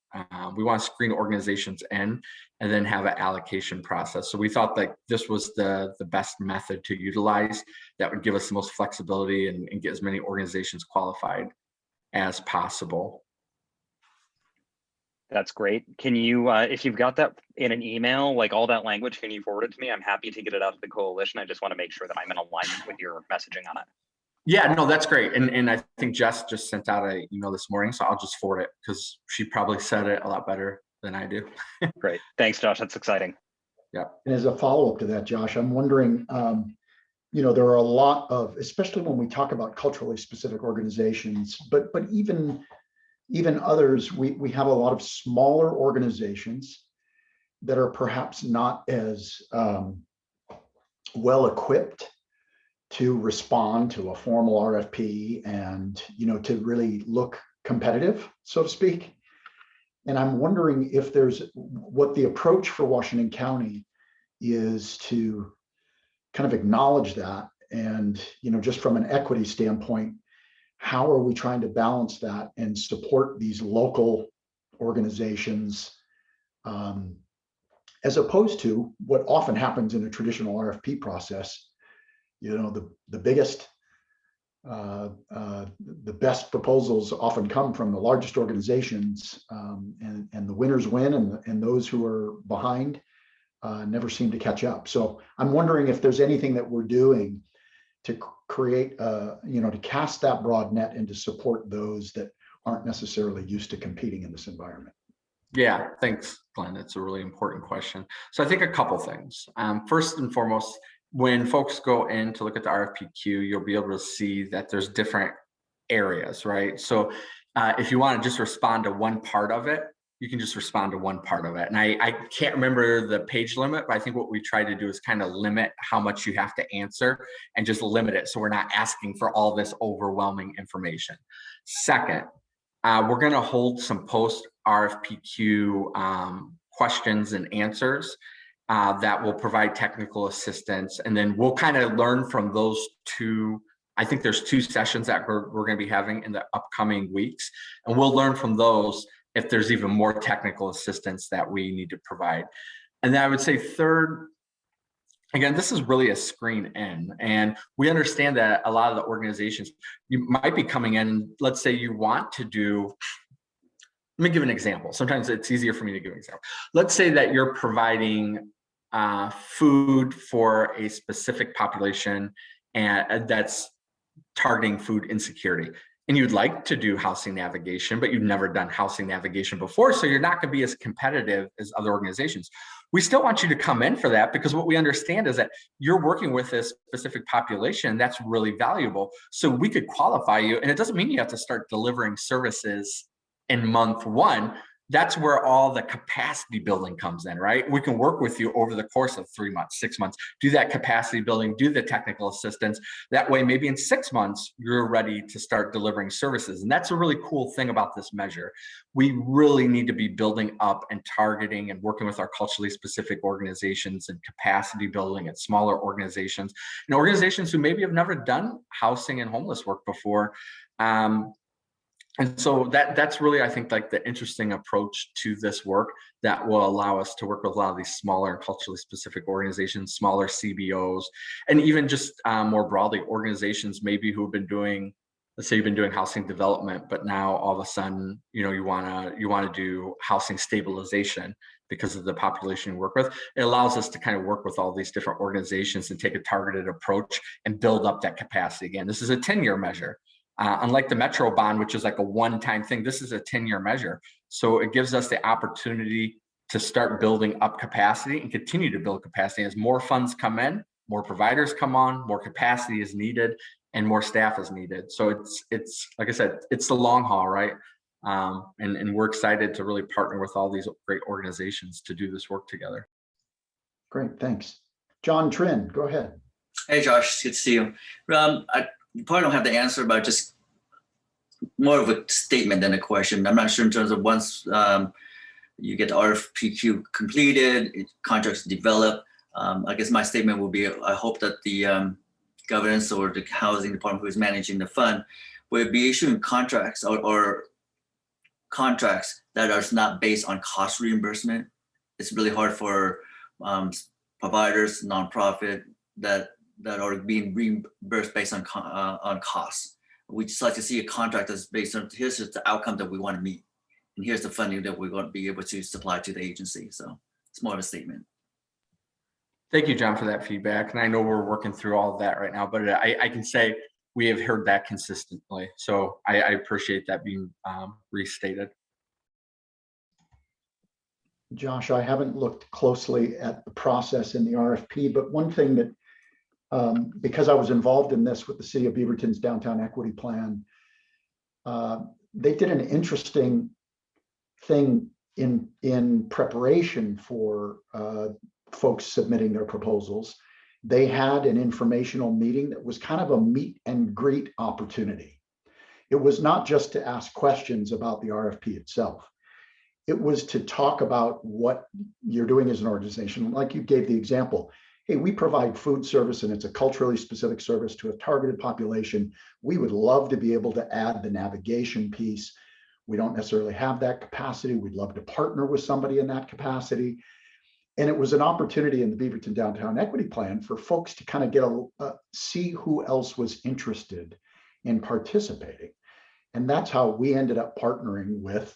We want to screen organizations in and then have an allocation process. So we thought that this was the best method to utilize that would give us the most flexibility and get as many organizations qualified as possible. That's great. Can you, if you've got that in an email, like all that language, can you forward it to me? I'm happy to get it out to the coalition. I just want to make sure that I'm in alignment with your messaging on it. Yeah, no, that's great. And I think Jess just sent out an email this morning, so I'll just forward it because she probably said it a lot better than I do. Great. Thanks, Josh. That's exciting. Yeah. And as a follow-up to that, Josh, I'm wondering, there are a lot of, especially when we talk about culturally specific organizations, but even others, we have a lot of smaller organizations that are perhaps not as well equipped to respond to a formal RFP and, to really look competitive, so to speak. And I'm wondering if there's what the approach for Washington County is to kind of acknowledge that. And, just from an equity standpoint, how are we trying to balance that and support these local organizations as opposed to what often happens in a traditional RFP process? The biggest, the best proposals often come from the largest organizations, and the winners win, and those who are behind never seem to catch up. So I'm wondering if there's anything that we're doing to create, to cast that broad net and to support those that aren't necessarily used to competing in this environment. Yeah, thanks, Glenn. It's a really important question. So I think a couple things. First and foremost, when folks go in to look at the RFPQ, you'll be able to see that there's different areas, right? So if you want to just respond to one part of it, you can just respond to one part of it. And I can't remember the page limit, but I think what we try to do is kind of limit how much you have to answer and just limit it so we're not asking for all this overwhelming information. Second, we're going to hold some post RFPQ questions and answers that will provide technical assistance. And then we'll kind of learn from those two. I think there's 2 sessions that we're going to be having in the upcoming weeks. And we'll learn from those if there's even more technical assistance that we need to provide. And then I would say third, again, this is really a screen in, and we understand that a lot of the organizations, you might be coming in and let's say you want to do, let me give an example. Sometimes it's easier for me to give an example. Let's say that you're providing food for a specific population and that's targeting food insecurity. And you'd like to do housing navigation, but you've never done housing navigation before. So you're not going to be as competitive as other organizations. We still want you to come in for that because what we understand is that you're working with a specific population that's really valuable. So we could qualify you. And it doesn't mean you have to start delivering services in month 1. That's where all the capacity building comes in, right? We can work with you over the course of 3 months, 6 months, do that capacity building, do the technical assistance. That way, maybe in 6 months, you're ready to start delivering services. And that's a really cool thing about this measure. We really need to be building up and targeting and working with our culturally specific organizations and capacity building at smaller organizations and organizations who maybe have never done housing and homeless work before. And so that's really, I think, like the interesting approach to this work that will allow us to work with a lot of these smaller and culturally specific organizations, smaller CBOs, and even just more broadly, organizations maybe who have been doing, let's say you've been doing housing development, but now all of a sudden, you want to do housing stabilization because of the population you work with. It allows us to kind of work with all these different organizations and take a targeted approach and build up that capacity. Again, this is a 10-year measure. Unlike the Metro bond, which is like a one-time thing, this is a 10-year measure. So it gives us the opportunity to start building up capacity and continue to build capacity. As more funds come in, more providers come on, more capacity is needed, and more staff is needed. So it's like I said, it's the long haul, right? And we're excited to really partner with all these great organizations to do this work together. Great, thanks. John Trin, go ahead. Hey, Josh, good to see you. You probably don't have the answer, but just more of a statement than a question. I'm not sure in terms of once you get the RFPQ completed, contracts developed. I guess my statement will be, I hope that the governance or the housing department who is managing the fund will be issuing contracts or contracts that are not based on cost reimbursement. It's really hard for providers, nonprofit that are being reimbursed based on costs. We just like to see a contract that's based on here's the outcome that we want to meet. and here's the funding that we're going to be able to supply to the agency. So it's more of a statement. Thank you, John, for that feedback. And I know we're working through all of that right now, but I can say we have heard that consistently. So I appreciate that being restated. Josh, I haven't looked closely at the process in the RFP, but one thing that, because I was involved in this with the City of Beaverton's Downtown Equity Plan, they did an interesting thing in preparation for folks submitting their proposals. They had an informational meeting that was kind of a meet and greet opportunity. It was not just to ask questions about the RFP itself. It was to talk about what you're doing as an organization. Like you gave the example, hey, we provide food service and it's a culturally specific service to a targeted population. We would love to be able to add the navigation piece. We don't necessarily have that capacity. We'd love to partner with somebody in that capacity. And it was an opportunity in the Beaverton Downtown Equity Plan for folks to kind of get see who else was interested in participating. And that's how we ended up partnering with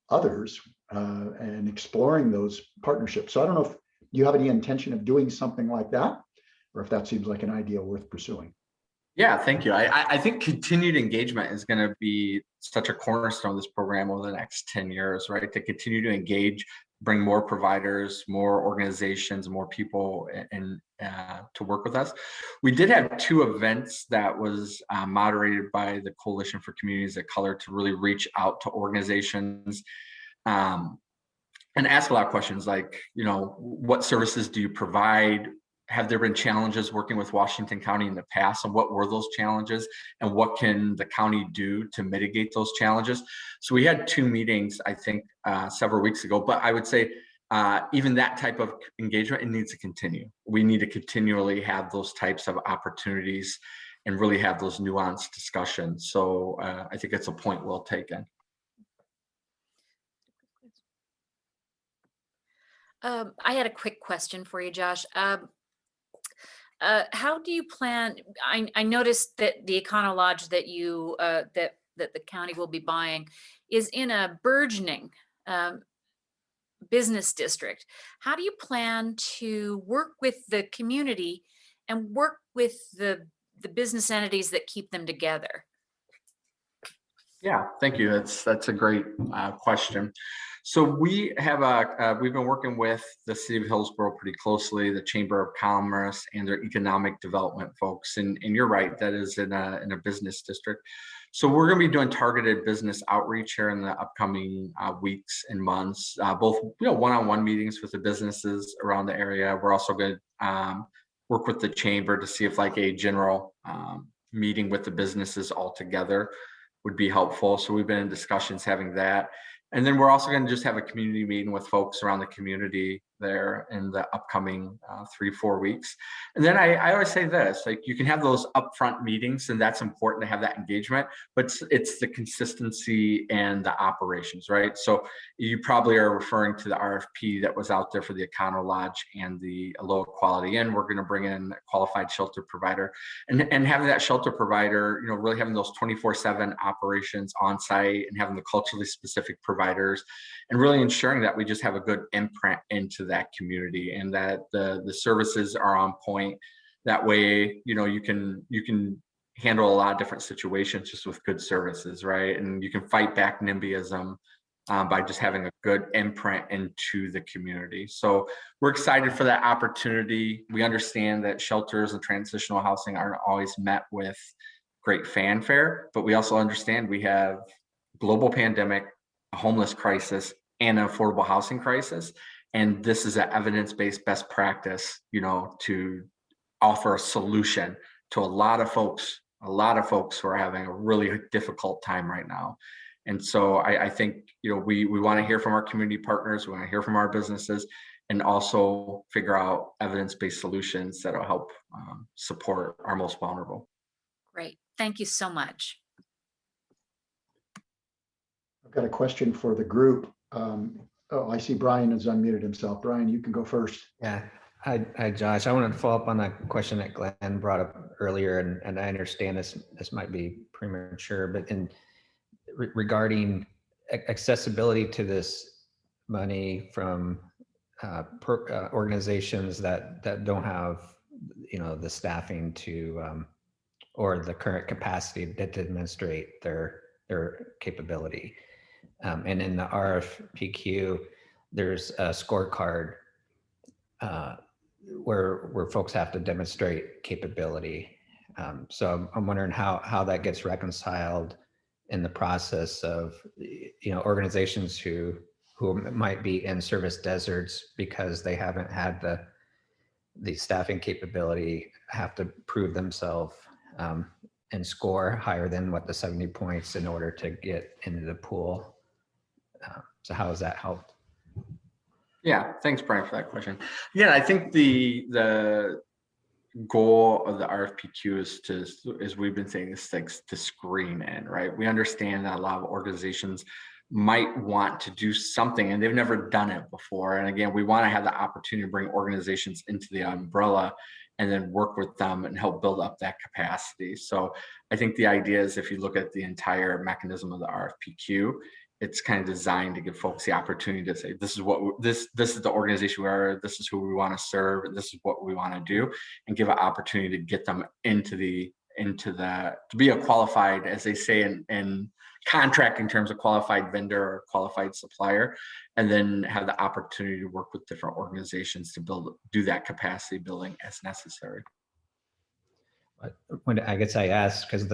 others and exploring those partnerships. So I don't know if you have any intention of doing something like that, or if that seems like an idea worth pursuing. Yeah, thank you. I think continued engagement is going to be such a cornerstone of this program over the next 10 years, right? To continue to engage, bring more providers, more organizations, more people and to work with us. We did have 2 events that was moderated by the Coalition for Communities of Color to really reach out to organizations and ask a lot of questions like, you know, what services do you provide? Have there been challenges working with Washington County in the past, and what were those challenges, and what can the county do to mitigate those challenges? So we had 2 meetings, I think, several weeks ago, but I would say even that type of engagement, it needs to continue. We need to continually have those types of opportunities and really have those nuanced discussions. So I think it's a point well taken. I had a quick question for you, Josh. How do you plan? I noticed that the Econo Lodge that you that the county will be buying is in a burgeoning business district. How do you plan to work with the community and work with the business entities that keep them together? Yeah, thank you. That's a great question. So we have we've been working with the City of Hillsborough pretty closely, the Chamber of Commerce and their economic development folks. And you're right, that is in a business district. So we're going to be doing targeted business outreach here in the upcoming weeks and months, both one-on-one meetings with the businesses around the area. We're also going to work with the chamber to see if like a general meeting with the businesses all together would be helpful. So we've been in discussions having that. And then we're also going to just have a community meeting with folks around the community there in the upcoming 3-4 weeks. And then I always say this, like you can have those upfront meetings and that's important to have that engagement, but it's the consistency and the operations, right? So you probably are referring to the RFP that was out there for the Econo Lodge and the Aloha Quality Inn. We're going to bring in a qualified shelter provider and having that shelter provider, you know, really having those 24/7 operations on site and having the culturally specific providers and really ensuring that we just have a good imprint into that community and that the services are on point. That way, you know, you can handle a lot of different situations just with good services, right? And you can fight back NIMBYism by just having a good imprint into the community. So we're excited for that opportunity. We understand that shelters and transitional housing aren't always met with great fanfare, but we also understand we have global pandemic, a homeless crisis, and an affordable housing crisis. And this is an evidence-based best practice, you know, to offer a solution to a lot of folks who are having a really difficult time right now. And so I think, you know, we want to hear from our community partners, we want to hear from our businesses, and also figure out evidence-based solutions that will help support our most vulnerable. Great, thank you so much. I've got a question for the group. Oh, I see Brian has unmuted himself. Brian, you can go first. Yeah. Hi, Josh. I wanted to follow up on a question that Glenn brought up earlier, and I understand this might be premature, but regarding accessibility to this money from organizations that don't have, the staffing to or the current capacity to demonstrate their capability. And in the RFPQ, there's a scorecard where folks have to demonstrate capability. So I'm wondering how that gets reconciled in the process of, organizations who might be in service deserts because they haven't had the staffing capability, have to prove themselves and score higher than what the 70 points in order to get into the pool. So how has that helped? Yeah, thanks, Brian, for that question. Yeah, I think the goal of the RFPQ is to, as we've been saying, is to screen in, right? We understand that a lot of organizations might want to do something and they've never done it before. And again, we want to have the opportunity to bring organizations into the umbrella and then work with them and help build up that capacity. So I think the idea is, if you look at the entire mechanism of the RFPQ, it's kind of designed to give folks the opportunity to say, this is what this is the organization we are, this is who we want to serve, and this is what we want to do, and give an opportunity to get them into the to be a qualified, as they say in contracting terms, a qualified vendor or qualified supplier, and then have the opportunity to work with different organizations to do that capacity building as necessary. When I guess I asked because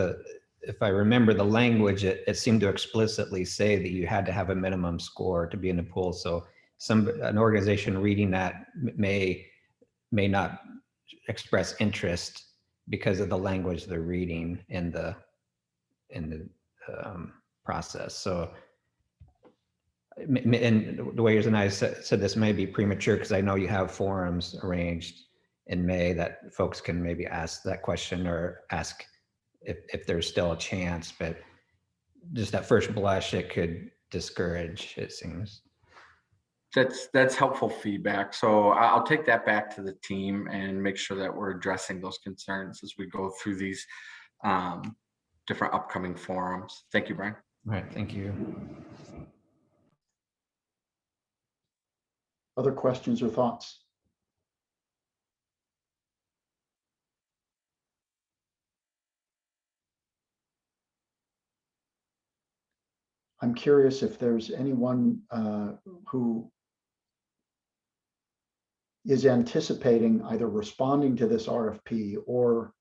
if I remember the language, it seemed to explicitly say that you had to have a minimum score to be in the pool. So an organization reading that may not express interest because of the language they're reading in the process. So, and the way yours and I said this may be premature because I know you have forums arranged in May that folks can maybe ask that question or ask if there's still a chance, but just at first blush, it could discourage, it seems. That's helpful feedback. So I'll take that back to the team and make sure that we're addressing those concerns as we go through these different upcoming forums. Thank you, Brian. All right, thank you. Other questions or thoughts? I'm curious if there's anyone who is anticipating either responding to this RFP or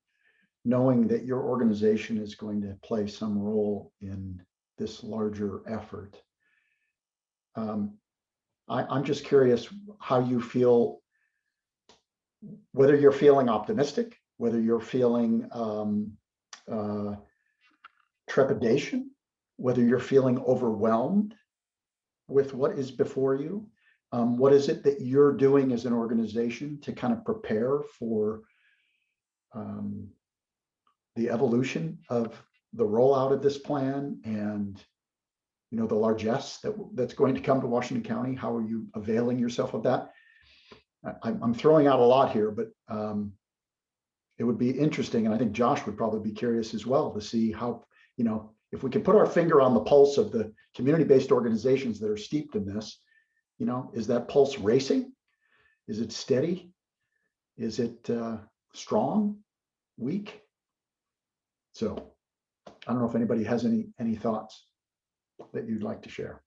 knowing that your organization is going to play some role in this larger effort. I'm just curious how you feel, whether you're feeling optimistic, whether you're feeling trepidation, whether you're feeling overwhelmed with what is before you. What is it that you're doing as an organization to kind of prepare for the evolution of the rollout of this plan and, the largesse that's going to come to Washington County? How are you availing yourself of that? I'm throwing out a lot here, but it would be interesting, and I think Josh would probably be curious as well to see how, if we could put our finger on the pulse of the community-based organizations that are steeped in this, is that pulse racing? Is it steady? Is it strong, weak? So I don't know if anybody has any thoughts that you'd like to share.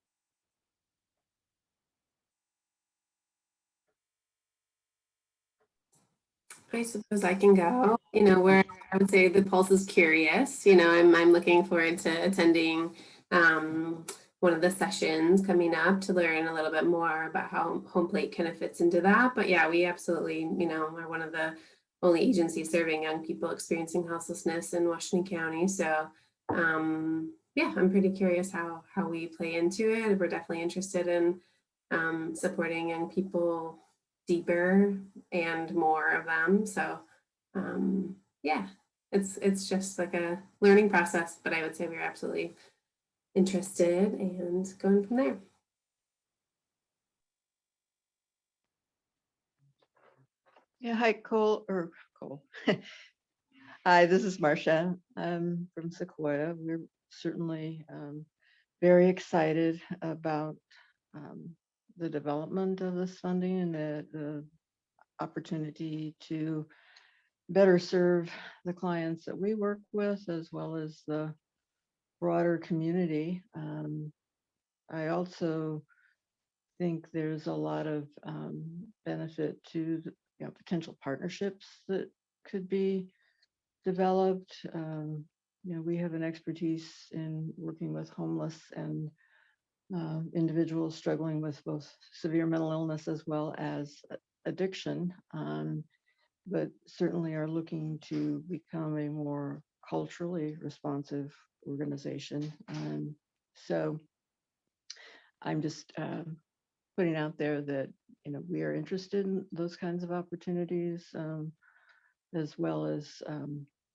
I suppose I can go, where I would say the pulse is curious. I'm looking forward to attending one of the sessions coming up to learn a little bit more about how HomePlate kind of fits into that. But yeah, we absolutely, are one of the only agencies serving young people experiencing houselessness in Washington County. So yeah, I'm pretty curious how we play into it. We're definitely interested in supporting young people deeper and more of them. So yeah, it's just like a learning process, but I would say we're absolutely interested and going from there. Yeah, hi, Cole. Hi, this is Marcia from Sequoia. We're certainly very excited about the development of this funding and the opportunity to better serve the clients that we work with, as well as the broader community. I also think there's a lot of benefit to potential partnerships that could be developed. We have an expertise in working with homeless and individuals struggling with both severe mental illness as well as addiction, but certainly are looking to become a more culturally responsive organization. So I'm just putting out there that we are interested in those kinds of opportunities, as well as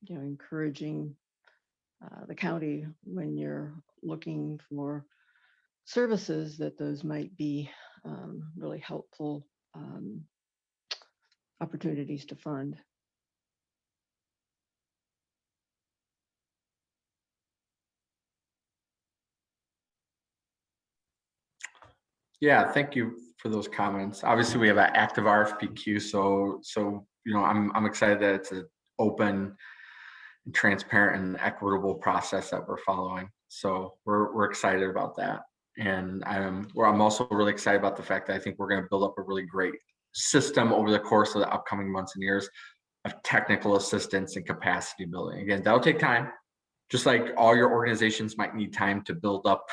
encouraging the county when you're looking for services, that those might be really helpful opportunities to fund. Yeah, thank you for those comments. Obviously, we have an active RFP queue, so I'm excited that it's an open, and transparent, and equitable process that we're following. So we're excited about that, and I'm also really excited about the fact that I think we're going to build up a really great system over the course of the upcoming months and years of technical assistance and capacity building. Again, that'll take time, just like all your organizations might need time to build up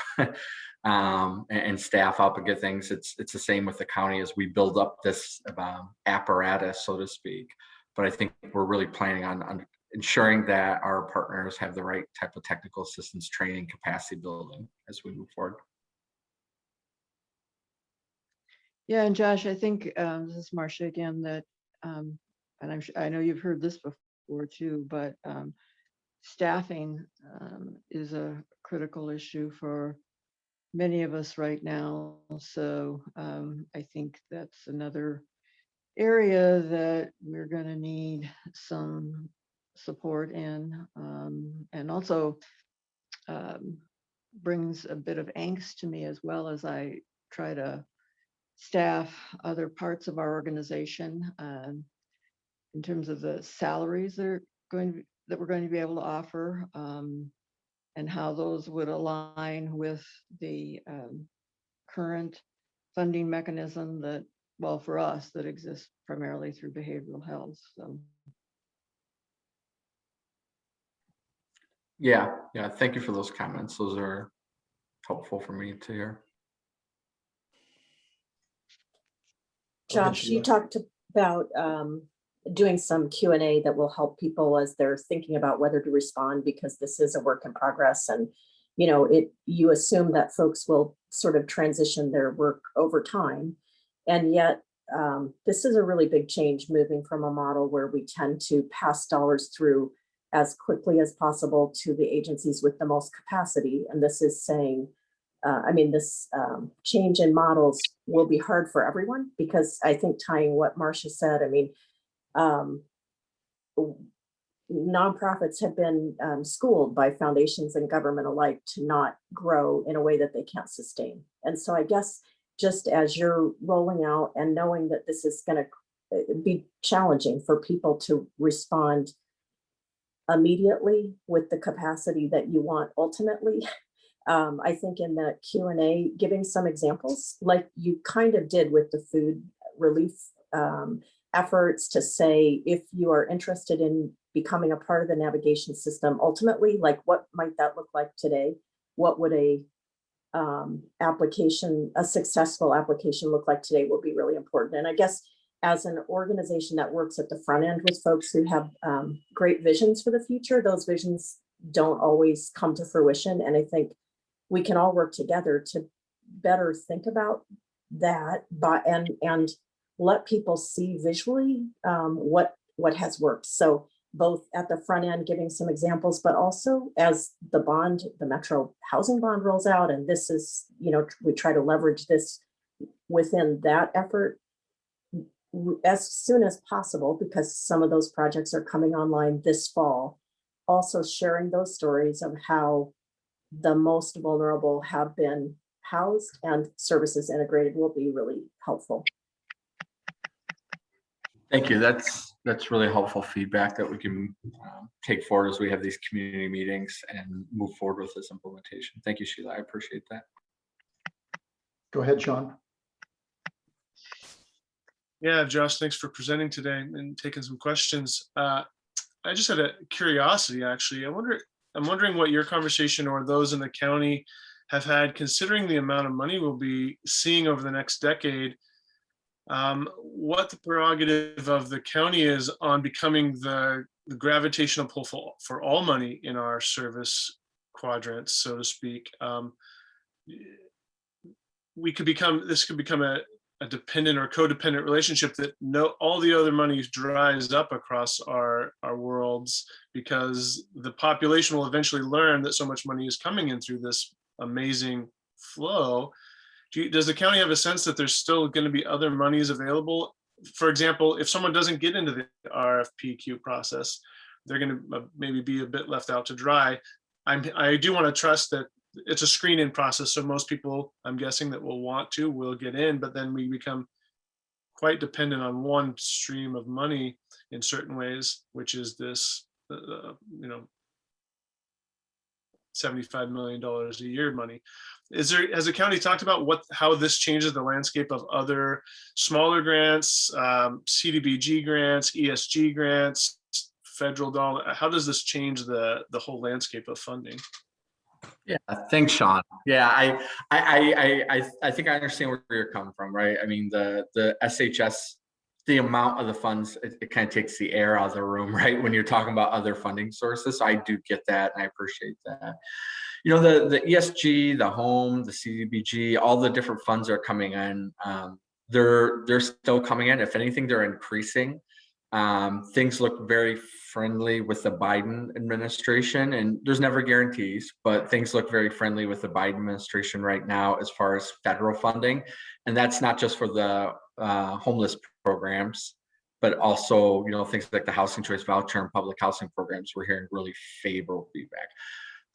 and staff up and get things. It's the same with the county as we build up this apparatus, so to speak. But I think we're really planning on ensuring that our partners have the right type of technical assistance training, capacity building as we move forward. Yeah, and Josh, I think this is Marcia again, that and I know you've heard this before too, but staffing is a critical issue for many of us right now. So I think that's another area that we're going to need some support in, and also brings a bit of angst to me as well as I try to staff other parts of our organization in terms of the salaries that we're going to be able to offer, and how those would align with the current funding mechanism that, well, for us, that exists primarily through behavioral health. So. Yeah, thank you for those comments. Those are helpful for me to hear. Josh, you talked about doing some Q&A that will help people as they're thinking about whether to respond, because this is a work in progress, and you assume that folks will sort of transition their work over time, and yet this is a really big change, moving from a model where we tend to pass dollars through as quickly as possible to the agencies with the most capacity, and this is saying, this change in models will be hard for everyone, because I think, tying what Marcia said, nonprofits have been schooled by foundations and government alike to not grow in a way that they can't sustain. And so I guess just as you're rolling out and knowing that this is going to be challenging for people to respond immediately with the capacity that you want ultimately, I think in the Q&A, giving some examples like you kind of did with the food relief efforts, to say, if you are interested in becoming a part of the navigation system, ultimately, like what might that look like today? What would a successful application look like today will be really important. And I guess as an organization that works at the front end with folks who have great visions for the future, those visions don't always come to fruition. And I think we can all work together to better think about that, and let people see visually what has worked. So both at the front end, giving some examples, but also as the Metro Housing Bond rolls out, and this is, we try to leverage this within that effort as soon as possible, because some of those projects are coming online this fall. Also sharing those stories of how the most vulnerable have been housed, and services integrated will be really helpful. Thank you. That's really helpful feedback that we can take forward as we have these community meetings and move forward with this implementation. Thank you, Sheila. I appreciate that. Go ahead, Sean. Yeah, Josh, thanks for presenting today and taking some questions. I just had a curiosity, actually. I'm wondering what your conversation or those in the county have had, considering the amount of money we'll be seeing over the next decade, what the prerogative of the county is on becoming the gravitational pull for all money in our service quadrants, so to speak. This could become a dependent or codependent relationship that all the other money dries up across our worlds, because the population will eventually learn that so much money is coming in through this amazing flow. Does the county have a sense that there's still going to be other monies available? For example, if someone doesn't get into the RFP process, they're going to maybe be a bit left out to dry. I do want to trust that it's a screen-in process, so most people, I'm guessing, that will get in, but then we become quite dependent on one stream of money in certain ways, which is this, $75 million a year money. Has the county talked about how this changes the landscape of other smaller grants, CDBG grants, ESG grants, federal dollar? How does this change the whole landscape of funding? Yeah, thanks, Sean. Yeah, I think I understand where you're coming from, right? I mean, the SHS, the amount of the funds, it kind of takes the air out of the room, right? When you're talking about other funding sources. So I do get that, and I appreciate that. The ESG, the home, the CDBG, all the different funds are coming in. They're still coming in. If anything, they're increasing. Things look very friendly with the Biden administration, and there's never guarantees, but things look very friendly with the Biden administration right now as far as federal funding. And that's not just for the homeless programs, but also, things like the housing choice voucher and public housing programs. We're hearing really favorable feedback.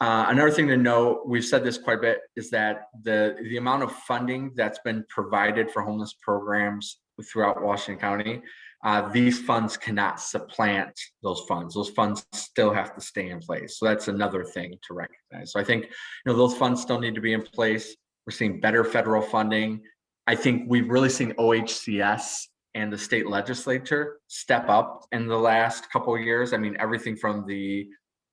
Another thing to note, we've said this quite a bit, is that the amount of funding that's been provided for homeless programs throughout Washington County, these funds cannot supplant those funds. Those funds still have to stay in place. So that's another thing to recognize. So I think, those funds still need to be in place. We're seeing better federal funding. I think we've really seen OHCS and the state legislature step up in the last couple of years. I mean, everything from the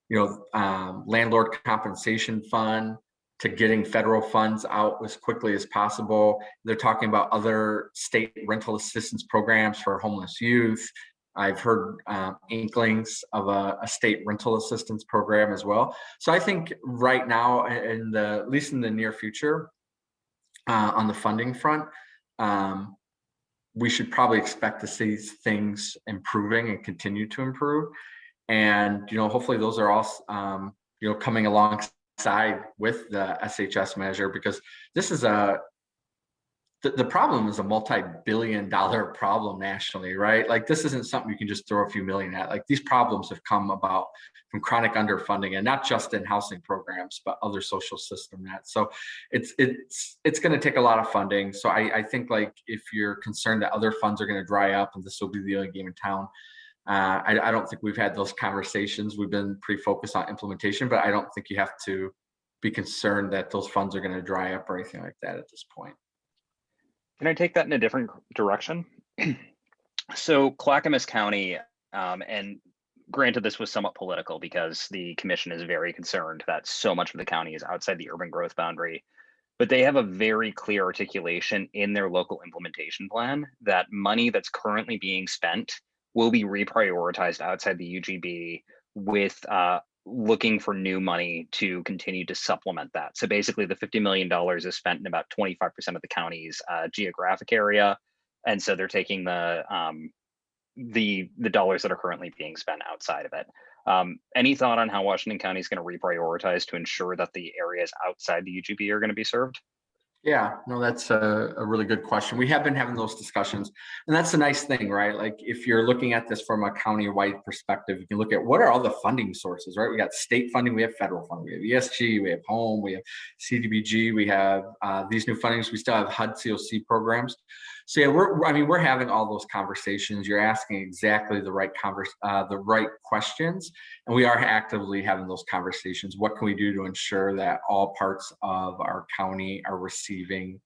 landlord compensation fund to getting federal funds out as quickly as possible. They're talking about other state rental assistance programs for homeless youth. I've heard inklings of a state rental assistance program as well. So I think right now, at least in the near future, on the funding front, we should probably expect to see things improving and continue to improve. And, hopefully those are all, coming alongside with the SHS measure, because this is the problem is a multi-billion-dollar problem nationally, right? Like, this isn't something you can just throw a few million at. Like, these problems have come about from chronic underfunding, and not just in housing programs, but other social system nets. So it's going to take a lot of funding. So I think, like, if you're concerned that other funds are going to dry up and this will be the only game in town, I don't think we've had those conversations. We've been pretty focused on implementation, but I don't think you have to be concerned that those funds are going to dry up or anything like that at this point. Can I take that in a different direction? So Clackamas County, and granted this was somewhat political because the commission is very concerned that so much of the county is outside the urban growth boundary, but they have a very clear articulation in their local implementation plan that money that's currently being spent will be reprioritized outside the UGB with looking for new money to continue to supplement that. So basically the $50 million is spent in about 25% of the county's geographic area. And so they're taking the dollars that are currently being spent outside of it. Any thought on how Washington County is going to reprioritize to ensure that the areas outside the UGB are going to be served? Yeah, no, that's a really good question. We have been having those discussions, and that's the nice thing, right? Like if you're looking at this from a county-wide perspective, you can look at what are all the funding sources, right? We got state funding, we have federal funding, we have ESG, we have home, we have CDBG, we have these new fundings, we still have HUD COC programs. So yeah, we're having all those conversations. You're asking exactly the right questions, and we are actively having those conversations. What can we do to ensure that all parts of our county are receiving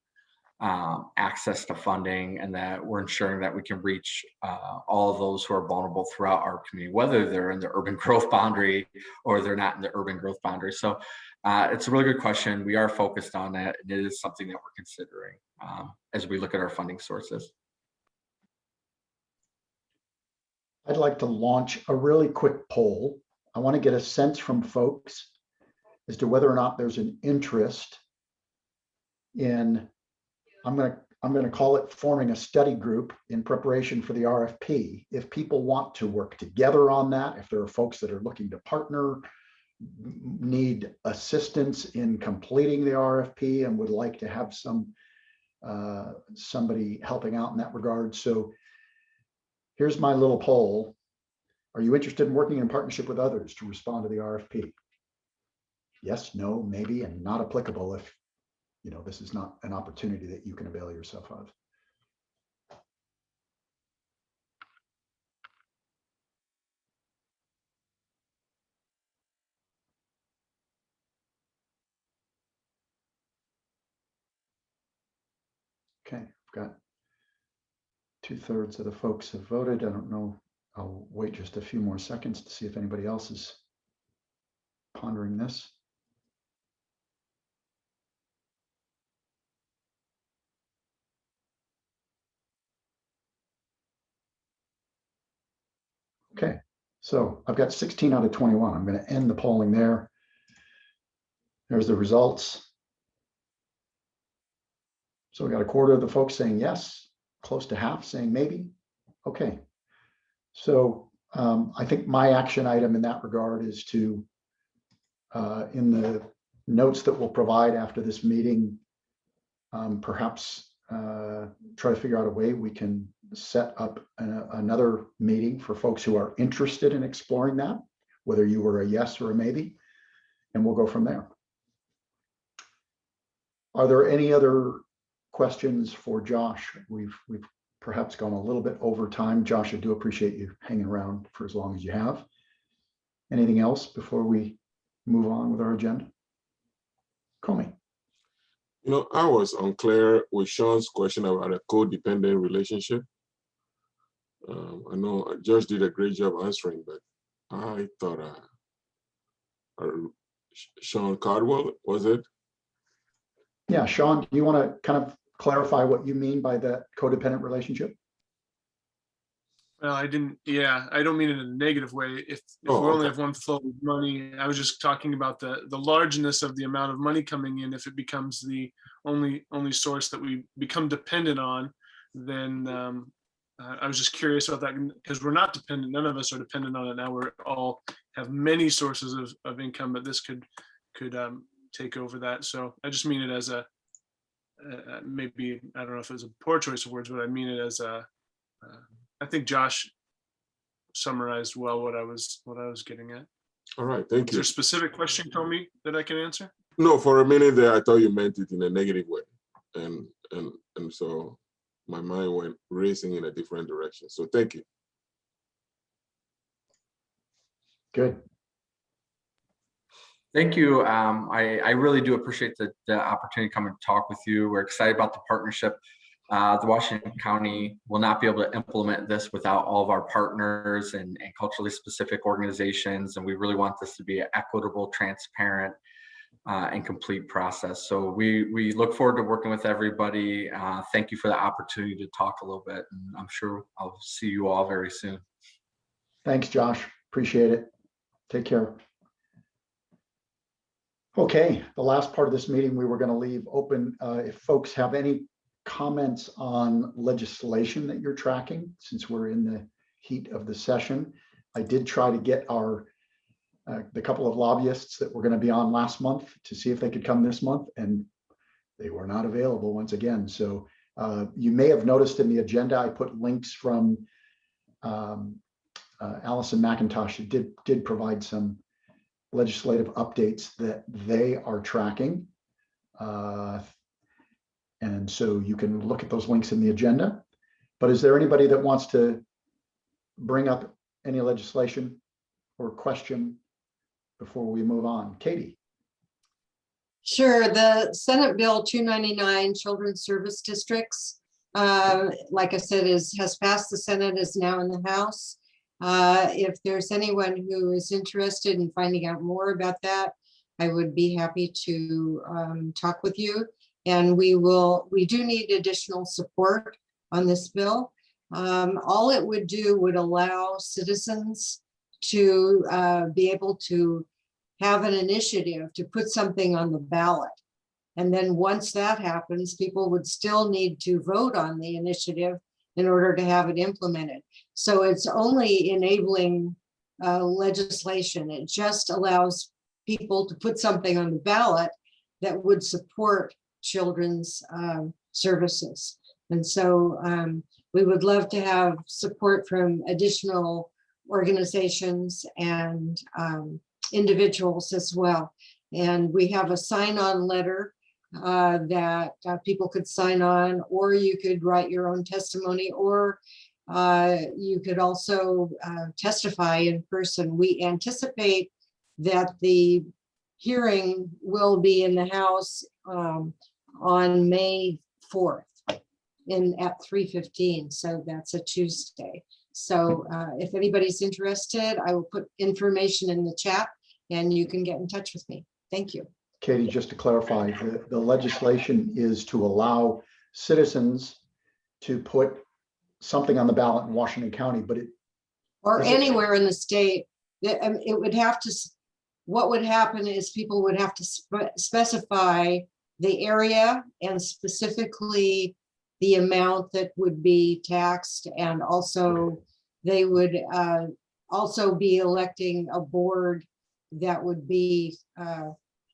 access to funding, and that we're ensuring that we can reach all of those who are vulnerable throughout our community, whether they're in the urban growth boundary or they're not in the urban growth boundary. So it's a really good question. We are focused on that, and it is something that we're considering as we look at our funding sources. I'd like to launch a really quick poll. I want to get a sense from folks as to whether or not there's an interest in, I'm going to call it forming a study group in preparation for the RFP. If people want to work together on that, if there are folks that are looking to partner, need assistance in completing the RFP and would like to have somebody helping out in that regard. So here's my little poll. Are you interested in working in partnership with others to respond to the RFP? Yes, no, maybe, and not applicable if this is not an opportunity that you can avail yourself of. Okay, I've got 2/3 of the folks have voted. I don't know. I'll wait just a few more seconds to see if anybody else is pondering this. Okay, so I've got 16 out of 21. I'm going to end the polling there. There's the results. So we got a quarter of the folks saying yes, close to half saying maybe. Okay, so I think my action item in that regard is to, in the notes that we'll provide after this meeting, perhaps try to figure out a way we can set up another meeting for folks who are interested in exploring that, whether you were a yes or a maybe, and we'll go from there. Are there any other questions for Josh? We've perhaps gone a little bit over time. Josh, I do appreciate you hanging around for as long as you have. Anything else before we move on with our agenda? Comey. I was unclear with Sean's question about a codependent relationship. I know Josh did a great job answering, but I thought Sean Cardwell, was it? Yeah, Sean, do you want to kind of clarify what you mean by that codependent relationship? Well, I don't mean it in a negative way. If we only have one flow of money, I was just talking about the largeness of the amount of money coming in. If it becomes the only source that we become dependent on, then I was just curious about that, because we're not dependent. None of us are dependent on it now. We're all have many sources of income, but this could take over that. So I just mean it as a maybe, I don't know if it was a poor choice of words, but I mean it as I think Josh summarized well what I was getting at. All right, thank you. Is there a specific question, Comey, that I can answer? No, for a minute there, I thought you meant it in a negative way, and so my mind went racing in a different direction. So thank you. Good. Thank you. I really do appreciate the opportunity to come and talk with you. We're excited about the partnership. The Washington County will not be able to implement this without all of our partners and culturally specific organizations. And we really want this to be an equitable, transparent, and complete process. So we look forward to working with everybody. Thank you for the opportunity to talk a little bit. And I'm sure I'll see you all very soon. Thanks, Josh. Appreciate it. Take care. Okay, the last part of this meeting we were going to leave open. If folks have any comments on legislation that you're tracking, since we're in the heat of the session, I did try to get the couple of lobbyists that were going to be on last month to see if they could come this month, and They were not available once again. So you may have noticed in the agenda, I put links from Allison McIntosh, who did provide some legislative updates that they are tracking. And so you can look at those links in the agenda. But is there anybody that wants to bring up any legislation or question before we move on? Katie. Sure. The Senate Bill 299, Children's Service Districts, like I said, has passed the Senate, is now in the House. If there's anyone who is interested in finding out more about that, I would be happy to talk with you. And we do need additional support on this bill. All it would do would allow citizens to be able to have an initiative to put something on the ballot. And then once that happens, people would still need to vote on the initiative in order to have it implemented. So it's only enabling legislation. It just allows people to put something on the ballot that would support children's services. And so we would love to have support from additional organizations and individuals as well. And we have a sign-on letter that people could sign on, or you could write your own testimony, or you could also testify in person. We anticipate that the hearing will be in the House on May 4th at 3:15. So that's a Tuesday. So if anybody's interested, I will put information in the chat and you can get in touch with me. Thank you. Katie, just to clarify, the legislation is to allow citizens to put something on the ballot in Washington County, but or anywhere in the state. It would have to, what would happen is people would have to specify the area and specifically the amount that would be taxed, and also they would also be electing a board that would be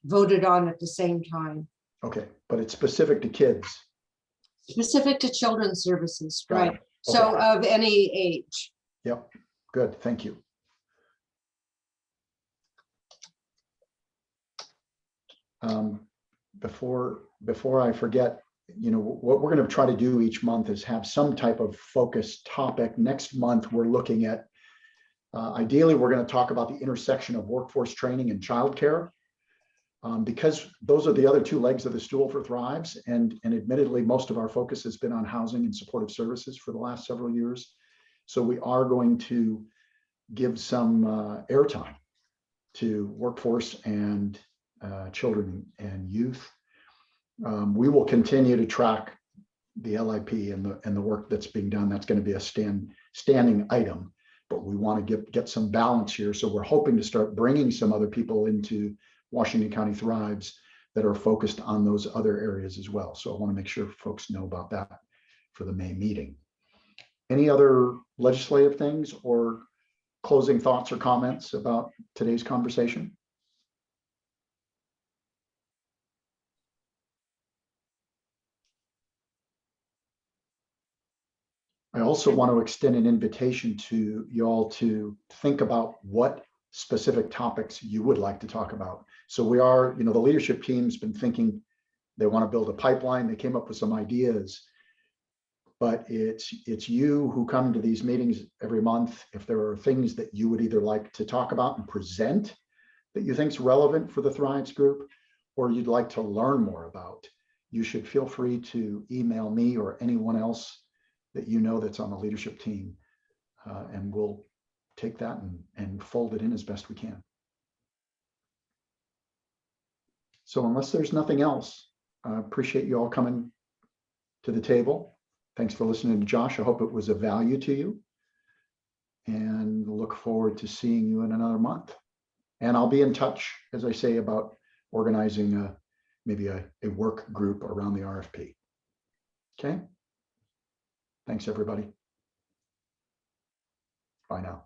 voted on at the same time. Okay, but it's specific to kids. Specific to children's services, Got right? it. So Okay. of any age. Yep, good, thank you. Before I forget, what we're going to try to do each month is have some type of focused topic. Next month, we're looking at, ideally, we're going to talk about the intersection of workforce training and childcare, because those are the other two legs of the stool for Thrives. And admittedly, most of our focus has been on housing and supportive services for the last several years. So we are going to give some airtime to workforce and children and youth. We will continue to track the LIP and the work that's being done. That's going to be a standing item, but we want to get some balance here. So we're hoping to start bringing some other people into Washington County Thrives that are focused on those other areas as well. So I want to make sure folks know about that for the May meeting. Any other legislative things or closing thoughts or comments about today's conversation? I also want to extend an invitation to you all to think about what specific topics you would like to talk about. So we are, the leadership team's been thinking they want to build a pipeline. They came up with some ideas, but it's you who come to these meetings every month. If there are things that you would either like to talk about and present that you think is relevant for the Thrives group, or you'd like to learn more about, you should feel free to email me or anyone else that you know that's on the leadership team, and we'll take that and fold it in as best we can. So unless there's nothing else, I appreciate you all coming to the table. Thanks for listening to Josh. I hope it was of value to you, and look forward to seeing you in another month. And I'll be in touch, as I say, about organizing maybe a work group around the RFP. Okay. Thanks, everybody. Bye now.